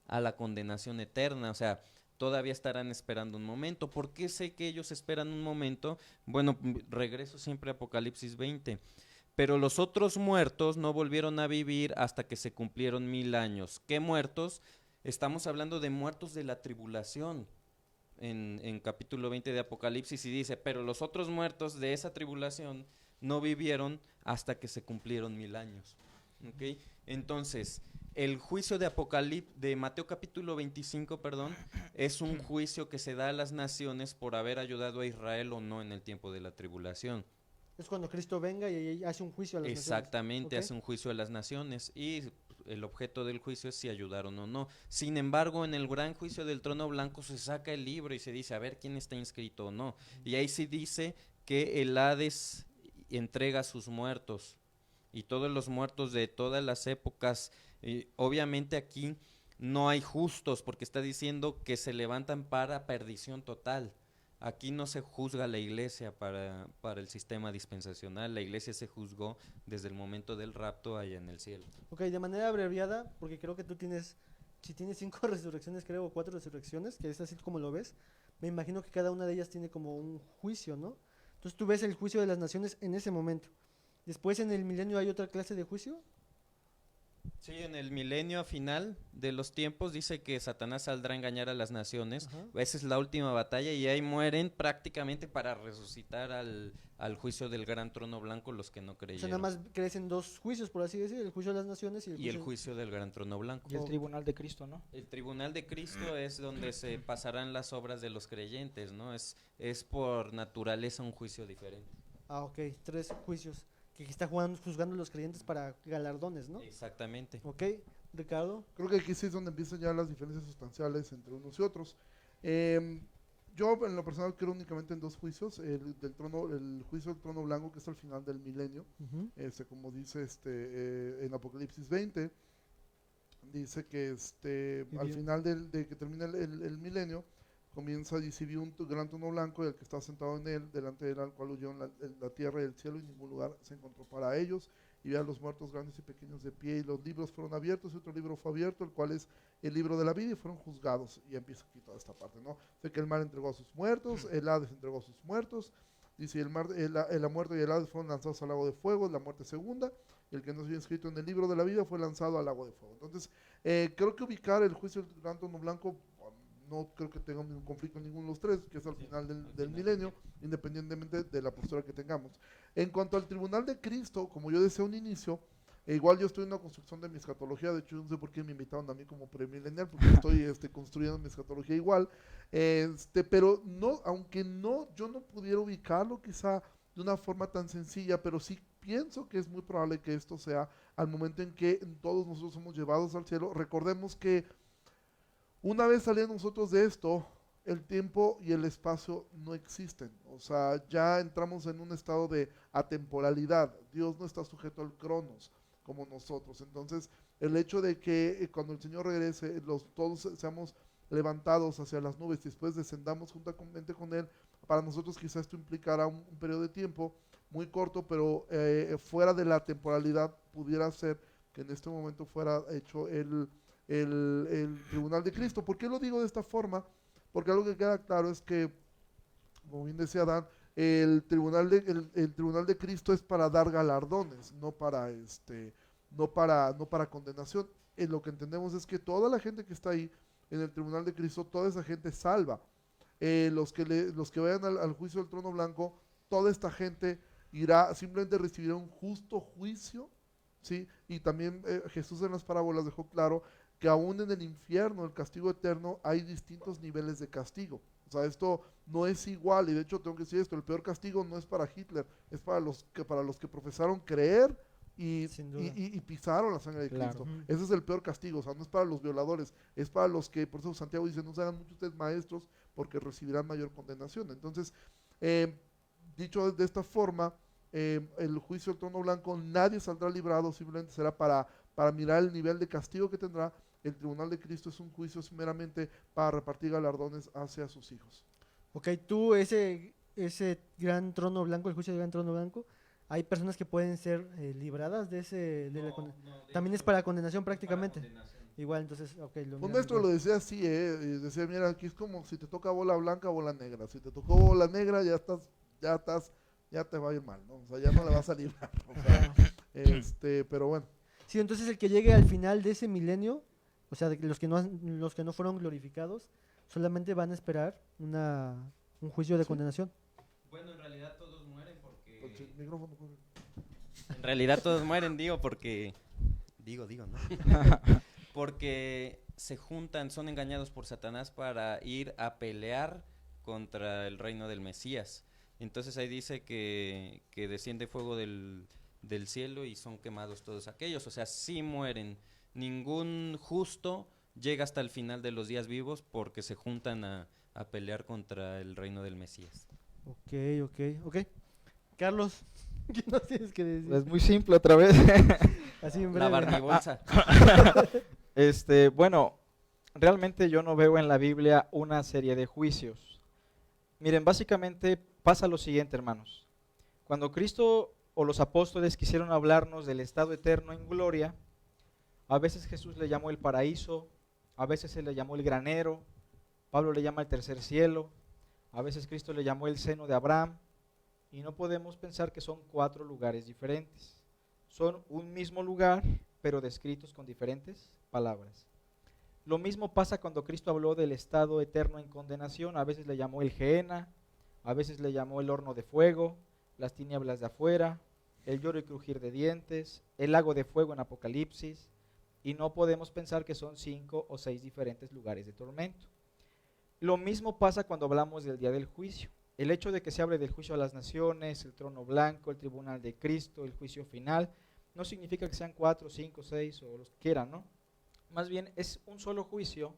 a la condenación eterna. O sea, todavía estarán esperando un momento. ¿Por qué sé que ellos esperan un momento? Bueno, regreso siempre a Apocalipsis 20. Pero los otros muertos no volvieron a vivir hasta que se cumplieron 1000 años. ¿Qué muertos? Estamos hablando de muertos de la tribulación. En capítulo 20 de Apocalipsis y dice, pero los otros muertos de esa tribulación no vivieron hasta que se cumplieron 1000 años. ¿Okay? Entonces, el juicio de Mateo capítulo 25, es un juicio que se da a las naciones por haber ayudado a Israel o no en el tiempo de la tribulación. Es cuando Cristo venga y hace un juicio a las naciones. Exactamente, Ok. hace un juicio a las naciones y el objeto del juicio es si ayudaron o no. Sin embargo, en el gran juicio del trono blanco se saca el libro y se dice a ver quién está inscrito o no. Y ahí sí dice que el Hades entrega a sus muertos y todos los muertos de todas las épocas. Obviamente aquí no hay justos porque está diciendo que se levantan para perdición total. Aquí no se juzga la iglesia para el sistema dispensacional, la iglesia se juzgó desde el momento del rapto allá en el cielo. Ok, de manera abreviada, porque creo que tú tienes, si tienes 5 resurrecciones, creo, o 4 resurrecciones, que es así como lo ves, me imagino que cada una de ellas tiene como un juicio, ¿no? Entonces tú ves el juicio de las naciones en ese momento. Después en el milenio hay otra clase de juicio. Sí, en el milenio final de los tiempos dice que Satanás saldrá a engañar a las naciones. Ajá. Esa es la última batalla y ahí mueren prácticamente para resucitar al juicio del gran trono blanco los que no O sea, creyeron. nada más crecen 2 juicios, por así decir, el juicio de las naciones y Y el juicio del gran trono blanco. Y el tribunal de Cristo, ¿no? El tribunal de Cristo es donde se pasarán las obras de los creyentes, ¿no? Es por naturaleza un juicio diferente. Ah, ok, 3 juicios que está juzgando a los creyentes para galardones, ¿no? Exactamente. Ok, Ricardo. Creo que aquí sí es donde empiezan ya las diferencias sustanciales entre unos y otros. Yo en lo personal creo únicamente en 2 juicios, el juicio del trono blanco, que es al final del milenio, Ujú. como dice en Apocalipsis 20, dice que al final de que termina el milenio, comienza y se vio un gran trono blanco y el que está sentado en él, delante del al cual huyeron la tierra y el cielo, y ningún lugar se encontró para ellos, y vi a los muertos grandes y pequeños de pie, y los libros fueron abiertos, y otro libro fue abierto, el cual es el libro de la vida, y fueron juzgados. Y empieza aquí toda esta parte, ¿no? Sé que el mar entregó a sus muertos, el Hades entregó a sus muertos, dice, la muerte y el Hades fueron lanzados al lago de fuego, la muerte segunda, y el que no se había inscrito en el libro de la vida fue lanzado al lago de fuego. Entonces, creo que ubicar el juicio del gran trono blanco, no creo que tenga ningún conflicto en ninguno de los 3, que es al final del milenio, independientemente de la postura que tengamos. En cuanto al tribunal de Cristo, como yo decía a un inicio, igual yo estoy en una construcción de mi escatología, de hecho no sé por qué me invitaron a mí como premilenial, porque estoy construyendo mi escatología igual, pero no, aunque no, yo no pudiera ubicarlo quizá de una forma tan sencilla, pero sí pienso que es muy probable que esto sea al momento en que todos nosotros somos llevados al cielo. Recordemos que una vez saliendo nosotros de esto, el tiempo y el espacio no existen. O sea, ya entramos en un estado de atemporalidad. Dios no está sujeto al cronos como nosotros. Entonces, el hecho de que cuando el Señor regrese, todos seamos levantados hacia las nubes y después descendamos juntamente con Él. Para nosotros quizás esto implicará un periodo de tiempo muy corto, pero fuera de la temporalidad pudiera ser que en este momento fuera hecho el tribunal de Cristo. ¿Por qué lo digo de esta forma? Porque algo que queda claro es que, como bien decía Dan, el tribunal de Cristo es para dar galardones, no para condenación. Lo que entendemos es que toda la gente que está ahí en el tribunal de Cristo, toda esa gente salva. Los que vayan al juicio del trono blanco, toda esta gente simplemente recibirá un justo juicio, ¿sí? Y también Jesús en las parábolas dejó claro que aún en el infierno, el castigo eterno, hay distintos niveles de castigo. O sea, esto no es igual, y de hecho tengo que decir esto, el peor castigo no es para Hitler, es para los que profesaron creer y pisaron la sangre de Claro. Cristo. Ese es el peor castigo, o sea, no es para los violadores, es para los que, por eso Santiago dice, no se hagan muchos ustedes maestros, porque recibirán mayor condenación. Entonces, dicho de esta forma, el juicio del trono blanco, nadie saldrá librado, simplemente será para mirar el nivel de castigo que tendrá. El tribunal de Cristo es un juicio meramente para repartir galardones hacia sus hijos. Ok, tú, ese gran trono blanco, el juicio del gran trono blanco, hay personas que pueden ser libradas de también es para condenación prácticamente. Igual, entonces, ok. Un maestro lo decía así, y decía, mira, aquí es como si te toca bola blanca, bola negra. Si te tocó bola negra, ya te va a ir mal, ¿no? O sea, ya no le vas a librar. O sea, pero bueno. Sí, entonces el que llegue al final de ese milenio, o sea, de que los que no fueron glorificados, solamente van a esperar un juicio de condenación. Bueno, en realidad todos mueren porque... El micrófono. En realidad todos mueren, porque... Digo, ¿no? Porque se juntan, son engañados por Satanás para ir a pelear contra el reino del Mesías. Entonces ahí dice que desciende fuego del cielo y son quemados todos aquellos. O sea, sí mueren. Ningún justo llega hasta el final de los días vivos porque se juntan a pelear contra el reino del Mesías. Ok. Carlos, ¿qué nos tienes que decir? Es muy simple otra vez. Así en La breve. barnibolsa. Bueno, realmente yo no veo en la Biblia una serie de juicios. Miren, básicamente pasa lo siguiente, hermanos. Cuando Cristo o los apóstoles quisieron hablarnos del estado eterno en gloria, a veces Jesús le llamó el paraíso, a veces se le llamó el granero, Pablo le llama el tercer cielo, a veces Cristo le llamó el seno de Abraham, y no podemos pensar que son 4 lugares diferentes. Son un mismo lugar, pero descritos con diferentes palabras. Lo mismo pasa cuando Cristo habló del estado eterno en condenación. A veces le llamó el Gehenna, a veces le llamó el horno de fuego, las tinieblas de afuera, el lloro y crujir de dientes, el lago de fuego en Apocalipsis, y no podemos pensar que son 5 o 6 diferentes lugares de tormento. Lo mismo pasa cuando hablamos del día del juicio. El hecho de que se hable del juicio a las naciones, el trono blanco, el tribunal de Cristo, el juicio final, no significa que sean 4, 5, 6 o los que quieran, ¿no? Más bien es un solo juicio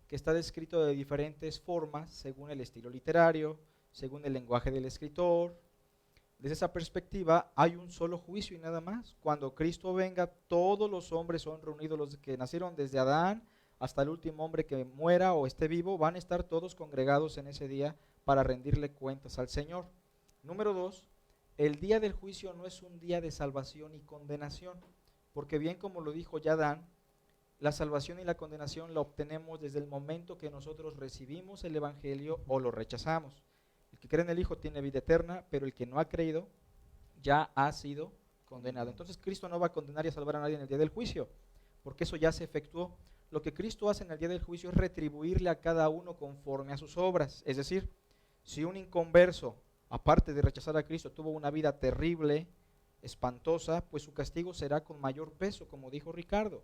que está descrito de diferentes formas según el estilo literario, según el lenguaje del escritor. Desde esa perspectiva hay un solo juicio y nada más. Cuando Cristo venga, todos los hombres son reunidos, los que nacieron desde Adán hasta el último hombre que muera o esté vivo, van a estar todos congregados en ese día para rendirle cuentas al Señor. Número 2, el día del juicio no es un día de salvación y condenación, porque bien como lo dijo ya Dan, la salvación y la condenación la obtenemos desde el momento que nosotros recibimos el Evangelio o lo rechazamos. El que cree en el Hijo tiene vida eterna, pero el que no ha creído ya ha sido condenado. Entonces Cristo no va a condenar y a salvar a nadie en el día del juicio, porque eso ya se efectuó. Lo que Cristo hace en el día del juicio es retribuirle a cada uno conforme a sus obras. Es decir, si un inconverso, aparte de rechazar a Cristo, tuvo una vida terrible, espantosa, pues su castigo será con mayor peso, como dijo Ricardo.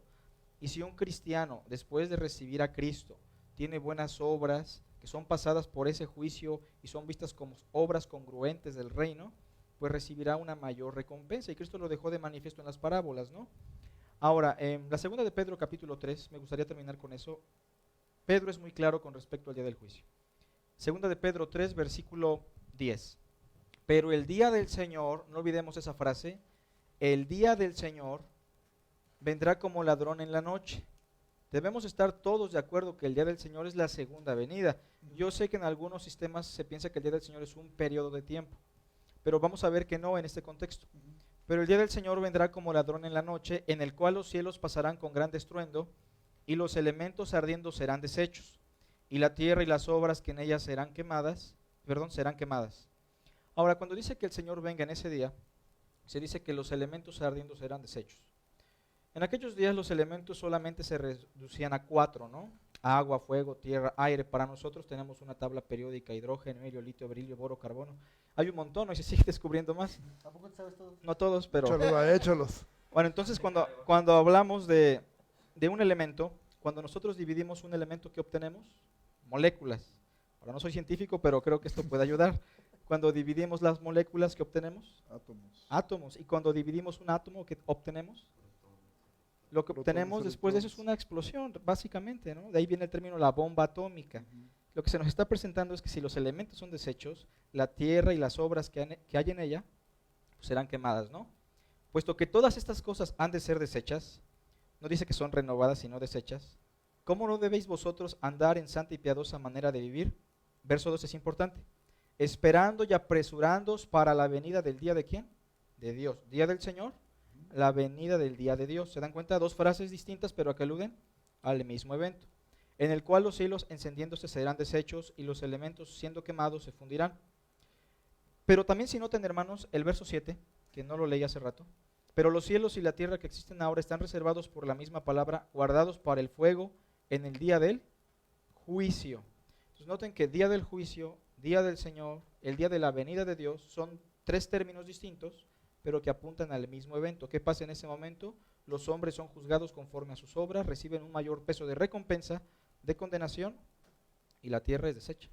Y si un cristiano, después de recibir a Cristo, tiene buenas obras que son pasadas por ese juicio y son vistas como obras congruentes del reino, pues recibirá una mayor recompensa. Y Cristo lo dejó de manifiesto en las parábolas, ¿no? Ahora, en la segunda de Pedro capítulo 3, me gustaría terminar con eso. Pedro es muy claro con respecto al día del juicio. Segunda de Pedro 3, versículo 10. Pero el día del Señor, no olvidemos esa frase, el día del Señor vendrá como ladrón en la noche, Debemos estar todos de acuerdo que el día del Señor es la segunda venida. Yo sé que en algunos sistemas se piensa que el día del Señor es un periodo de tiempo, pero vamos a ver que no en este contexto. Pero el día del Señor vendrá como ladrón en la noche, en el cual los cielos pasarán con gran estruendo, y los elementos ardiendo serán deshechos, y la tierra y las obras que en ellas serán quemadas. Ahora, cuando dice que el Señor venga en ese día, se dice que los elementos ardiendo serán deshechos. En aquellos días los elementos solamente se reducían a 4, ¿no? Agua, fuego, tierra, aire. Para nosotros tenemos una tabla periódica: hidrógeno, helio, litio, berilio, boro, carbono. Hay un montón, ¿no? Y se sigue descubriendo más. ¿Tampoco sabes todo? No todos, pero... Échalos. Bueno, entonces cuando hablamos de un elemento, cuando nosotros dividimos un elemento, ¿qué obtenemos? Moléculas. Ahora no soy científico, pero creo que esto puede ayudar. Cuando dividimos las moléculas, ¿qué obtenemos? Átomos. Átomos. Y cuando dividimos un átomo, ¿qué obtenemos? Lo que Protones, obtenemos después de eso es electrones. una explosión, básicamente, ¿no? De ahí viene el término la bomba atómica. Lo que se nos está presentando es que si los elementos son desechos, la tierra y las obras que hay en ella pues serán quemadas, ¿no? Puesto que todas estas cosas han de ser desechas, no dice que son renovadas sino desechas, ¿cómo no debéis vosotros andar en santa y piadosa manera de vivir? Verso 2 es importante. Esperando y apresurándoos para la venida del día de ¿quién? De Dios. Día del Señor, la venida del día de Dios. ¿Se dan cuenta? Dos frases distintas, pero que aluden al mismo evento, en el cual los cielos encendiéndose serán deshechos y los elementos siendo quemados se fundirán. Pero también, si notan, hermanos, el verso 7, que no lo leí hace rato, pero los cielos y la tierra que existen ahora están reservados por la misma palabra, guardados para el fuego en el día del juicio. Entonces noten que día del juicio, día del Señor, el día de la venida de Dios, son tres términos distintos, pero que apuntan al mismo evento. ¿Qué pasa en ese momento? Los hombres son juzgados conforme a sus obras, reciben un mayor peso de recompensa, de condenación, y la tierra es deshecha.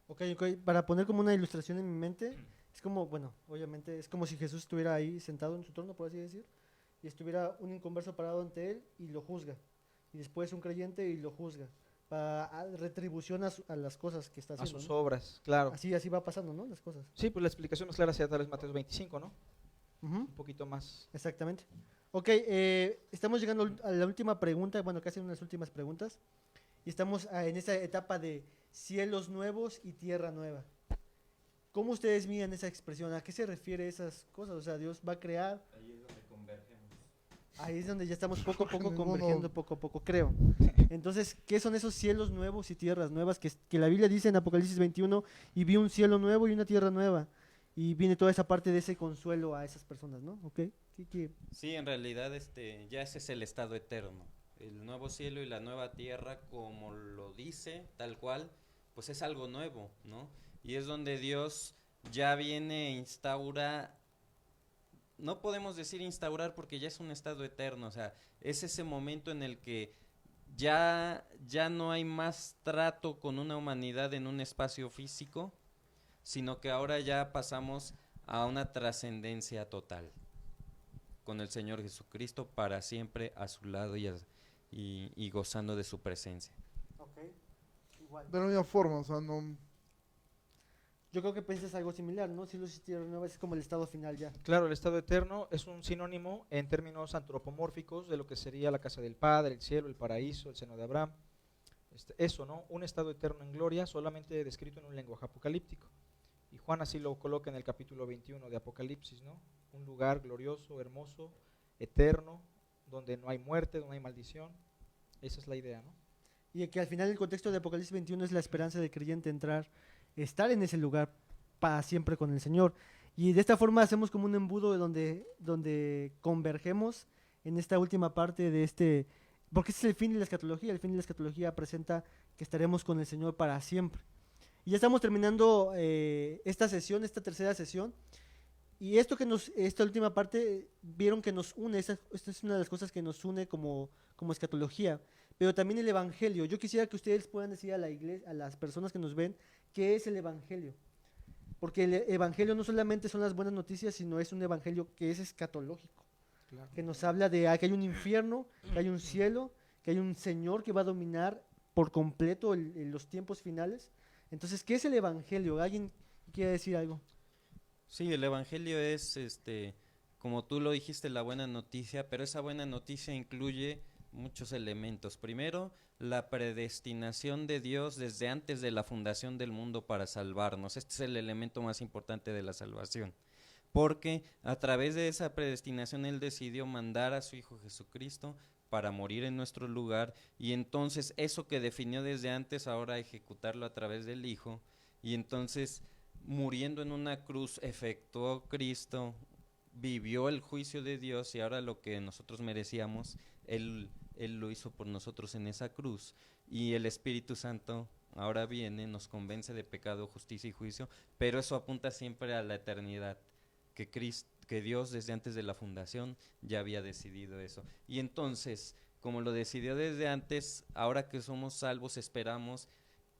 Ok, para poner como una ilustración en mi mente, es como, bueno, obviamente es como si Jesús estuviera ahí sentado en su trono, por así decir, y estuviera un inconverso parado ante él y lo juzga, y después un creyente y lo juzga, para retribución a las cosas que está A haciendo, sus ¿no? obras, claro. Así va pasando, ¿no? Las cosas. Sí, pues la explicación más clara sería tal vez Mateo 25, ¿no? Ujú, Un poquito más. exactamente. Ok, estamos llegando a la última pregunta, bueno, casi unas últimas preguntas, y estamos en esa etapa de cielos nuevos y tierra nueva. ¿Cómo ustedes miran esa expresión? ¿A qué se refiere esas cosas? O sea, Dios va a crear. Ahí es donde convergemos. Ahí es donde ya estamos poco a poco Ninguno. convergiendo, poco a poco, creo. Entonces, ¿qué son esos cielos nuevos y tierras nuevas que la Biblia dice en Apocalipsis 21? Y vi un cielo nuevo y una tierra nueva. Y viene toda esa parte de ese consuelo a esas personas, ¿no? ¿Ok? Sí, en realidad ya ese es el estado eterno. El nuevo cielo y la nueva tierra, como lo dice, tal cual, pues es algo nuevo, ¿no? Y es donde Dios ya viene, instaura, no podemos decir instaurar porque ya es un estado eterno, o sea, es ese momento en el que ya no hay más trato con una humanidad en un espacio físico, sino que ahora ya pasamos a una trascendencia total con el Señor Jesucristo para siempre a su lado y gozando de su presencia. Ok, igual. De la misma forma, o sea, no. Yo creo que piensas algo similar, ¿no? Cielos y tierra nueva es como el estado final ya. Claro, el estado eterno es un sinónimo en términos antropomórficos de lo que sería la casa del Padre, el cielo, el paraíso, el seno de Abraham. Eso, ¿no? Un estado eterno en gloria, solamente descrito en un lenguaje apocalíptico. Y Juan así lo coloca en el capítulo 21 de Apocalipsis, ¿no? Un lugar glorioso, hermoso, eterno, donde no hay muerte, donde no hay maldición. Esa es la idea, ¿no? Y que al final el contexto de Apocalipsis 21 es la esperanza del creyente estar en ese lugar para siempre con el Señor. Y de esta forma hacemos como un embudo donde convergemos en esta última parte de porque ese es el fin de la escatología. El fin de la escatología presenta que estaremos con el Señor para siempre. Y ya estamos terminando esta tercera sesión. Y esta última parte, vieron que nos une, esta es una de las cosas que nos une como escatología, pero también el Evangelio. Yo quisiera que ustedes puedan decir a la iglesia, a las personas que nos ven, ¿qué es el Evangelio? Porque el Evangelio no solamente son las buenas noticias, sino es un Evangelio que es escatológico, Claro. que nos habla de que hay un infierno, que hay un cielo, que hay un Señor que va a dominar por completo los tiempos finales. Entonces, ¿qué es el Evangelio? ¿Alguien quiere decir algo? Sí, el evangelio es, como tú lo dijiste, la buena noticia, pero esa buena noticia incluye muchos elementos. Primero, la predestinación de Dios desde antes de la fundación del mundo para salvarnos. Este es el elemento más importante de la salvación. Porque a través de esa predestinación Él decidió mandar a su Hijo Jesucristo para morir en nuestro lugar, y entonces eso que definió desde antes, ahora ejecutarlo a través del Hijo, y entonces muriendo en una cruz efectuó Cristo, vivió el juicio de Dios, y ahora lo que nosotros merecíamos, Él lo hizo por nosotros en esa cruz, y el Espíritu Santo ahora viene, nos convence de pecado, justicia y juicio, pero eso apunta siempre a la eternidad, que Dios desde antes de la fundación ya había decidido eso. Y entonces, como lo decidió desde antes, ahora que somos salvos esperamos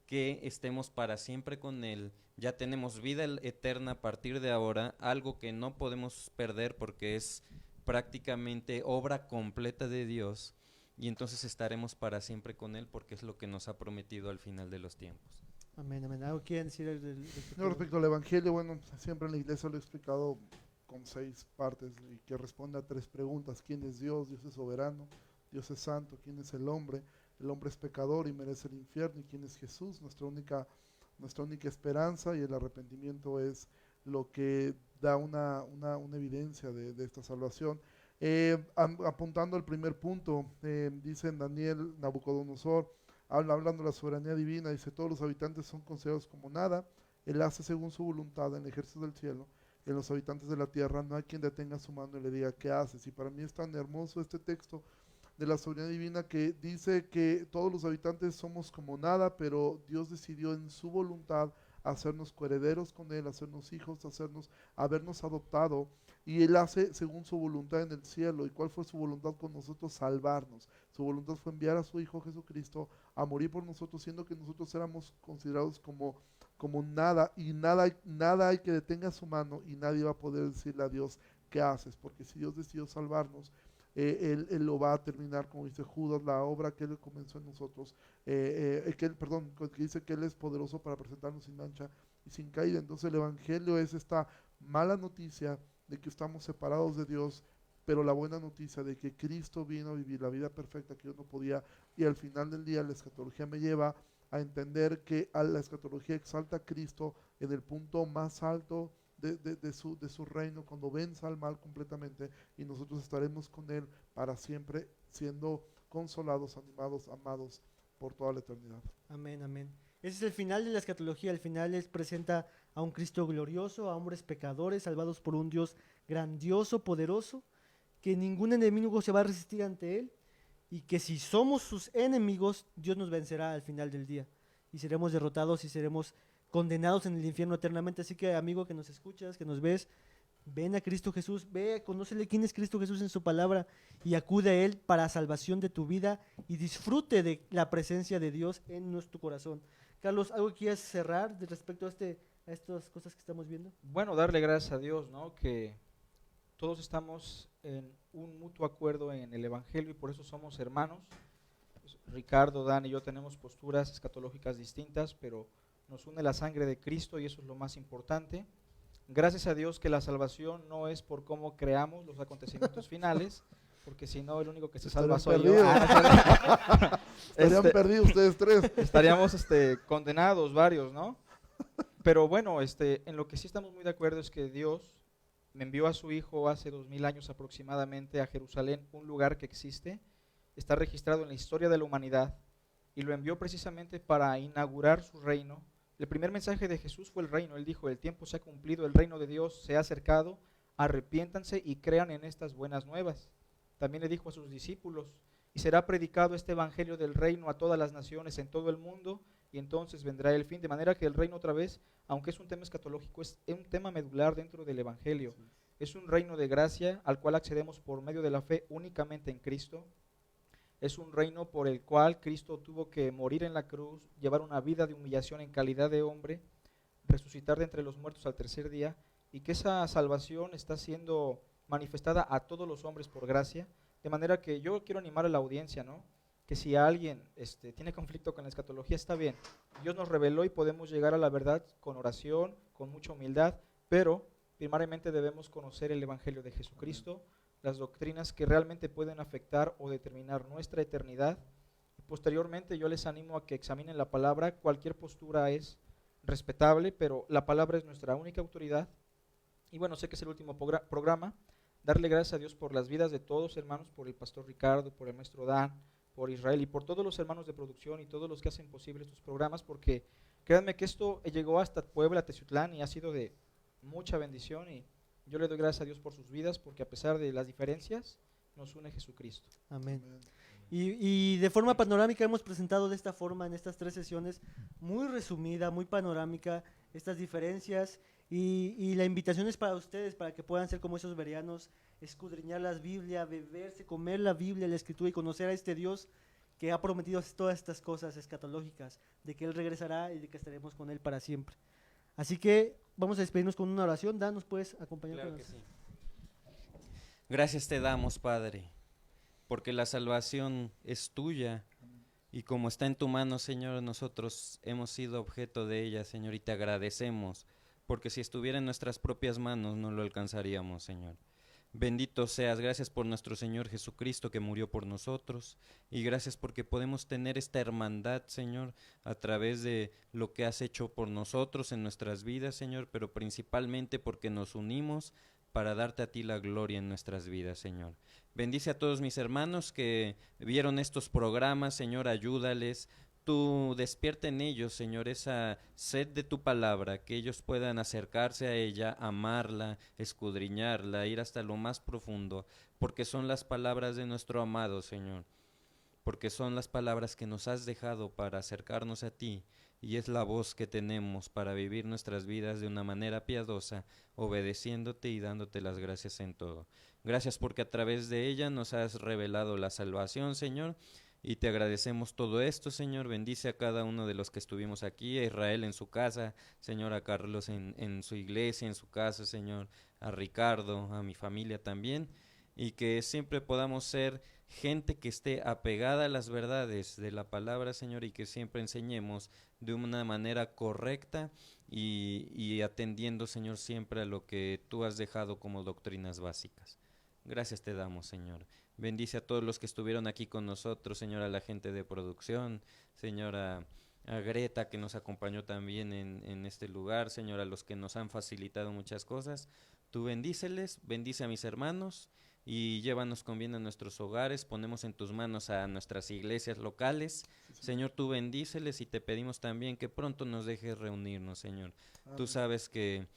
que estemos para siempre con Él. Ya tenemos vida eterna a partir de ahora, algo que no podemos perder porque es prácticamente obra completa de Dios, y entonces estaremos para siempre con Él porque es lo que nos ha prometido al final de los tiempos. Amén, amén. ¿Algo quieren decir No, respecto al Evangelio, bueno, siempre en la iglesia lo he explicado con 6 partes y que responde a 3 preguntas. ¿Quién es Dios? Dios es soberano, Dios es santo. ¿Quién es el hombre? El hombre es pecador y merece el infierno. ¿Y quién es Jesús? Nuestra única esperanza, y el arrepentimiento es lo que da una evidencia de esta salvación. Apuntando al primer punto, dice en Daniel, Nabucodonosor, hablando de la soberanía divina, dice: todos los habitantes son considerados como nada, Él hace según su voluntad en el ejército del cielo, en los habitantes de la tierra no hay quien detenga su mano y le diga ¿qué haces? Y para mí es tan hermoso este texto de la soberanía divina que dice que todos los habitantes somos como nada, pero Dios decidió en su voluntad hacernos coherederos con Él, hacernos hijos, habernos adoptado, y Él hace según su voluntad en el cielo. ¿Y cuál fue su voluntad con nosotros? Salvarnos. Su voluntad fue enviar a su Hijo Jesucristo a morir por nosotros, siendo que nosotros éramos considerados como nada, y nada hay que detenga su mano, y nadie va a poder decirle a Dios ¿qué haces? Porque si Dios decidió salvarnos, él lo va a terminar, como dice Judas, la obra que Él comenzó en nosotros, que dice que Él es poderoso para presentarnos sin mancha y sin caída. Entonces el Evangelio es esta mala noticia de que estamos separados de Dios, pero la buena noticia de que Cristo vino a vivir la vida perfecta que yo no podía, y al final del día la escatología me lleva a entender que la escatología exalta a Cristo en el punto más alto de su reino, cuando venza al mal completamente, y nosotros estaremos con Él para siempre, siendo consolados, animados, amados por toda la eternidad. Amén, amén. Ese es el final de la escatología. Al final les presenta a un Cristo glorioso, a hombres pecadores salvados por un Dios grandioso, poderoso, que ningún enemigo se va a resistir ante Él, y que si somos sus enemigos, Dios nos vencerá al final del día y seremos derrotados y seremos condenados en el infierno eternamente. Así que, amigo que nos escuchas, que nos ves, ven a Cristo Jesús, conócele quién es Cristo Jesús en su palabra y acude a Él para salvación de tu vida y disfrute de la presencia de Dios en nuestro corazón. Carlos, ¿algo que quieras cerrar respecto a estas cosas que estamos viendo? Bueno, darle gracias a Dios, ¿no? Que todos estamos en un mutuo acuerdo en el Evangelio y por eso somos hermanos. Ricardo, Dan y yo tenemos posturas escatológicas distintas, pero nos une la sangre de Cristo y eso es lo más importante. Gracias a Dios que la salvación no es por cómo creamos los acontecimientos finales, porque si no, el único que se salva soy yo. Estarían perdidos ustedes 3. Estaríamos condenados varios, ¿no? Pero bueno, en lo que sí estamos muy de acuerdo es que Dios me envió a su Hijo hace 2000 años aproximadamente a Jerusalén, un lugar que existe, está registrado en la historia de la humanidad, y lo envió precisamente para inaugurar su reino. El primer mensaje de Jesús fue el reino. Él dijo: el tiempo se ha cumplido, el reino de Dios se ha acercado, arrepiéntanse y crean en estas buenas nuevas. También le dijo a sus discípulos: y será predicado este evangelio del reino a todas las naciones en todo el mundo, y entonces vendrá el fin. De manera que el reino, otra vez, aunque es un tema escatológico, es un tema medular dentro del evangelio. Es un reino de gracia al cual accedemos por medio de la fe únicamente en Cristo. Es un reino por el cual Cristo tuvo que morir en la cruz, llevar una vida de humillación en calidad de hombre, resucitar de entre los muertos al tercer día, y que esa salvación está siendo manifestada a todos los hombres por gracia. De manera que yo quiero animar a la audiencia, ¿no? Que si alguien tiene conflicto con la escatología, está bien. Dios nos reveló y podemos llegar a la verdad con oración, con mucha humildad, pero primariamente debemos conocer el evangelio de Jesucristo, las doctrinas que realmente pueden afectar o determinar nuestra eternidad. Posteriormente yo les animo a que examinen la palabra. Cualquier postura es respetable, pero la palabra es nuestra única autoridad. Y bueno, sé que es el último programa. Darle gracias a Dios por las vidas de todos, hermanos, por el pastor Ricardo, por el maestro Dan, por Israel y por todos los hermanos de producción y todos los que hacen posible estos programas, porque créanme que esto llegó hasta Puebla, Teciutlán, y ha sido de mucha bendición, y yo le doy gracias a Dios por sus vidas, porque a pesar de las diferencias, nos une Jesucristo. Amén. Y de forma panorámica hemos presentado de esta forma en estas 3 sesiones, muy resumida, muy panorámica, estas diferencias, y la invitación es para ustedes, para que puedan ser como esos bereanos, escudriñar la Biblia, beberse, comer la Biblia, la Escritura, y conocer a este Dios que ha prometido todas estas cosas escatológicas, de que Él regresará y de que estaremos con Él para siempre. Así que vamos a despedirnos con una oración. Dan, ¿nos puedes acompañar? Claro que sí. Gracias te damos, Padre, porque la salvación es tuya, y como está en tu mano, Señor, nosotros hemos sido objeto de ella, Señor, y te agradecemos, porque si estuviera en nuestras propias manos no lo alcanzaríamos, Señor. Bendito seas, gracias por nuestro Señor Jesucristo que murió por nosotros, y gracias porque podemos tener esta hermandad, Señor, a través de lo que has hecho por nosotros en nuestras vidas, Señor, pero principalmente porque nos unimos para darte a ti la gloria en nuestras vidas, Señor. Bendice a todos mis hermanos que vieron estos programas, Señor, ayúdales. Tú despierta en ellos, Señor, esa sed de tu palabra, que ellos puedan acercarse a ella, amarla, escudriñarla, ir hasta lo más profundo, porque son las palabras de nuestro amado, Señor, porque son las palabras que nos has dejado para acercarnos a ti, y es la voz que tenemos para vivir nuestras vidas de una manera piadosa, obedeciéndote y dándote las gracias en todo. Gracias porque a través de ella nos has revelado la salvación, Señor, y te agradecemos todo esto, Señor. Bendice a cada uno de los que estuvimos aquí, a Israel en su casa, Señor, a Carlos en su iglesia, en su casa, Señor, a Ricardo, a mi familia también, y que siempre podamos ser gente que esté apegada a las verdades de la palabra, Señor, y que siempre enseñemos de una manera correcta y atendiendo, Señor, siempre a lo que tú has dejado como doctrinas básicas. Gracias te damos, Señor. Bendice a todos los que estuvieron aquí con nosotros, Señor, a la gente de producción, Señor, a Greta que nos acompañó también en este lugar, Señor, a los que nos han facilitado muchas cosas. Tú bendíceles, bendice a mis hermanos y llévanos con bien a nuestros hogares. Ponemos en tus manos a nuestras iglesias locales. Sí. Señor, tú bendíceles y te pedimos también que pronto nos dejes reunirnos, Señor. Amén. Tú sabes que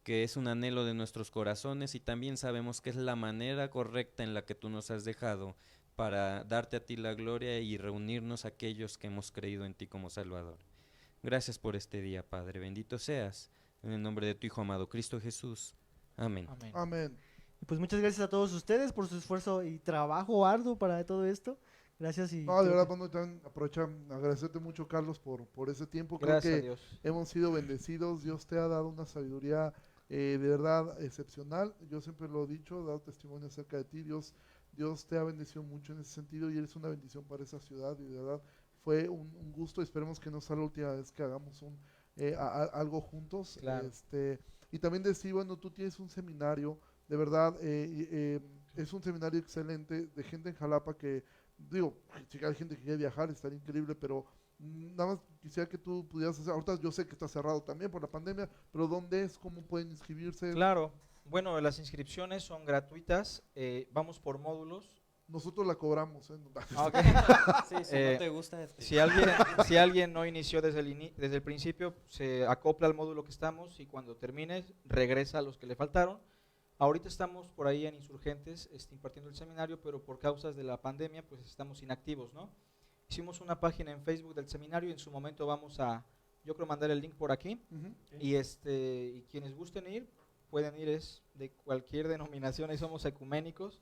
es un anhelo de nuestros corazones y también sabemos que es la manera correcta en la que tú nos has dejado para darte a ti la gloria y reunirnos aquellos que hemos creído en ti como Salvador. Gracias por este día, Padre. Bendito seas. En el nombre de tu Hijo amado, Cristo Jesús. Amén. Amén. Amén. Pues muchas gracias a todos ustedes por su esfuerzo y trabajo arduo para todo esto. Gracias. Y no, de verdad, bueno, también agradecerte mucho, Carlos, por ese tiempo. Gracias. Creo a que Dios. Hemos sido bendecidos. Dios te ha dado una sabiduría de verdad excepcional. Yo siempre lo he dicho, he dado testimonio acerca de ti. Dios te ha bendecido mucho en ese sentido y eres una bendición para esa ciudad, y de verdad fue un gusto. Esperemos que no sea la última vez que hagamos algo juntos. Claro. Y también decir, bueno, tú tienes un seminario, de verdad, es un seminario excelente de gente en Jalapa que, digo, si hay gente que quiere viajar, estaría increíble, pero nada más quisiera que tú pudieras hacer, ahorita yo sé que está cerrado también por la pandemia, pero ¿dónde es? ¿Cómo pueden inscribirse? Claro, bueno, las inscripciones son gratuitas, vamos por módulos. Nosotros la cobramos, ¿eh? Okay. Sí, si no te gusta. Si alguien no inició desde el principio, se acopla al módulo que estamos y cuando termine regresa a los que le faltaron. Ahorita estamos por ahí en Insurgentes impartiendo el seminario, pero por causas de la pandemia pues estamos inactivos, ¿no? Hicimos una página en Facebook del seminario y en su momento vamos a, yo creo, mandar el link por aquí. Y quienes gusten ir, pueden ir, es de cualquier denominación, ahí somos ecuménicos.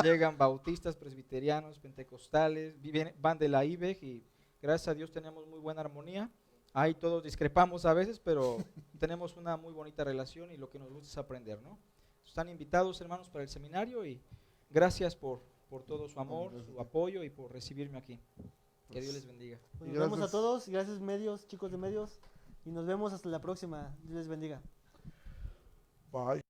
Llegan bautistas, presbiterianos, pentecostales, van de la IBEG y gracias a Dios tenemos muy buena armonía. Ahí todos discrepamos a veces, pero tenemos una muy bonita relación y lo que nos gusta es aprender, ¿no? Están invitados, hermanos, para el seminario y gracias por todo su amor, su apoyo y por recibirme aquí. Que Dios les bendiga. Pues nos vemos a todos, gracias medios, chicos de medios, y nos vemos hasta la próxima. Dios les bendiga. Bye.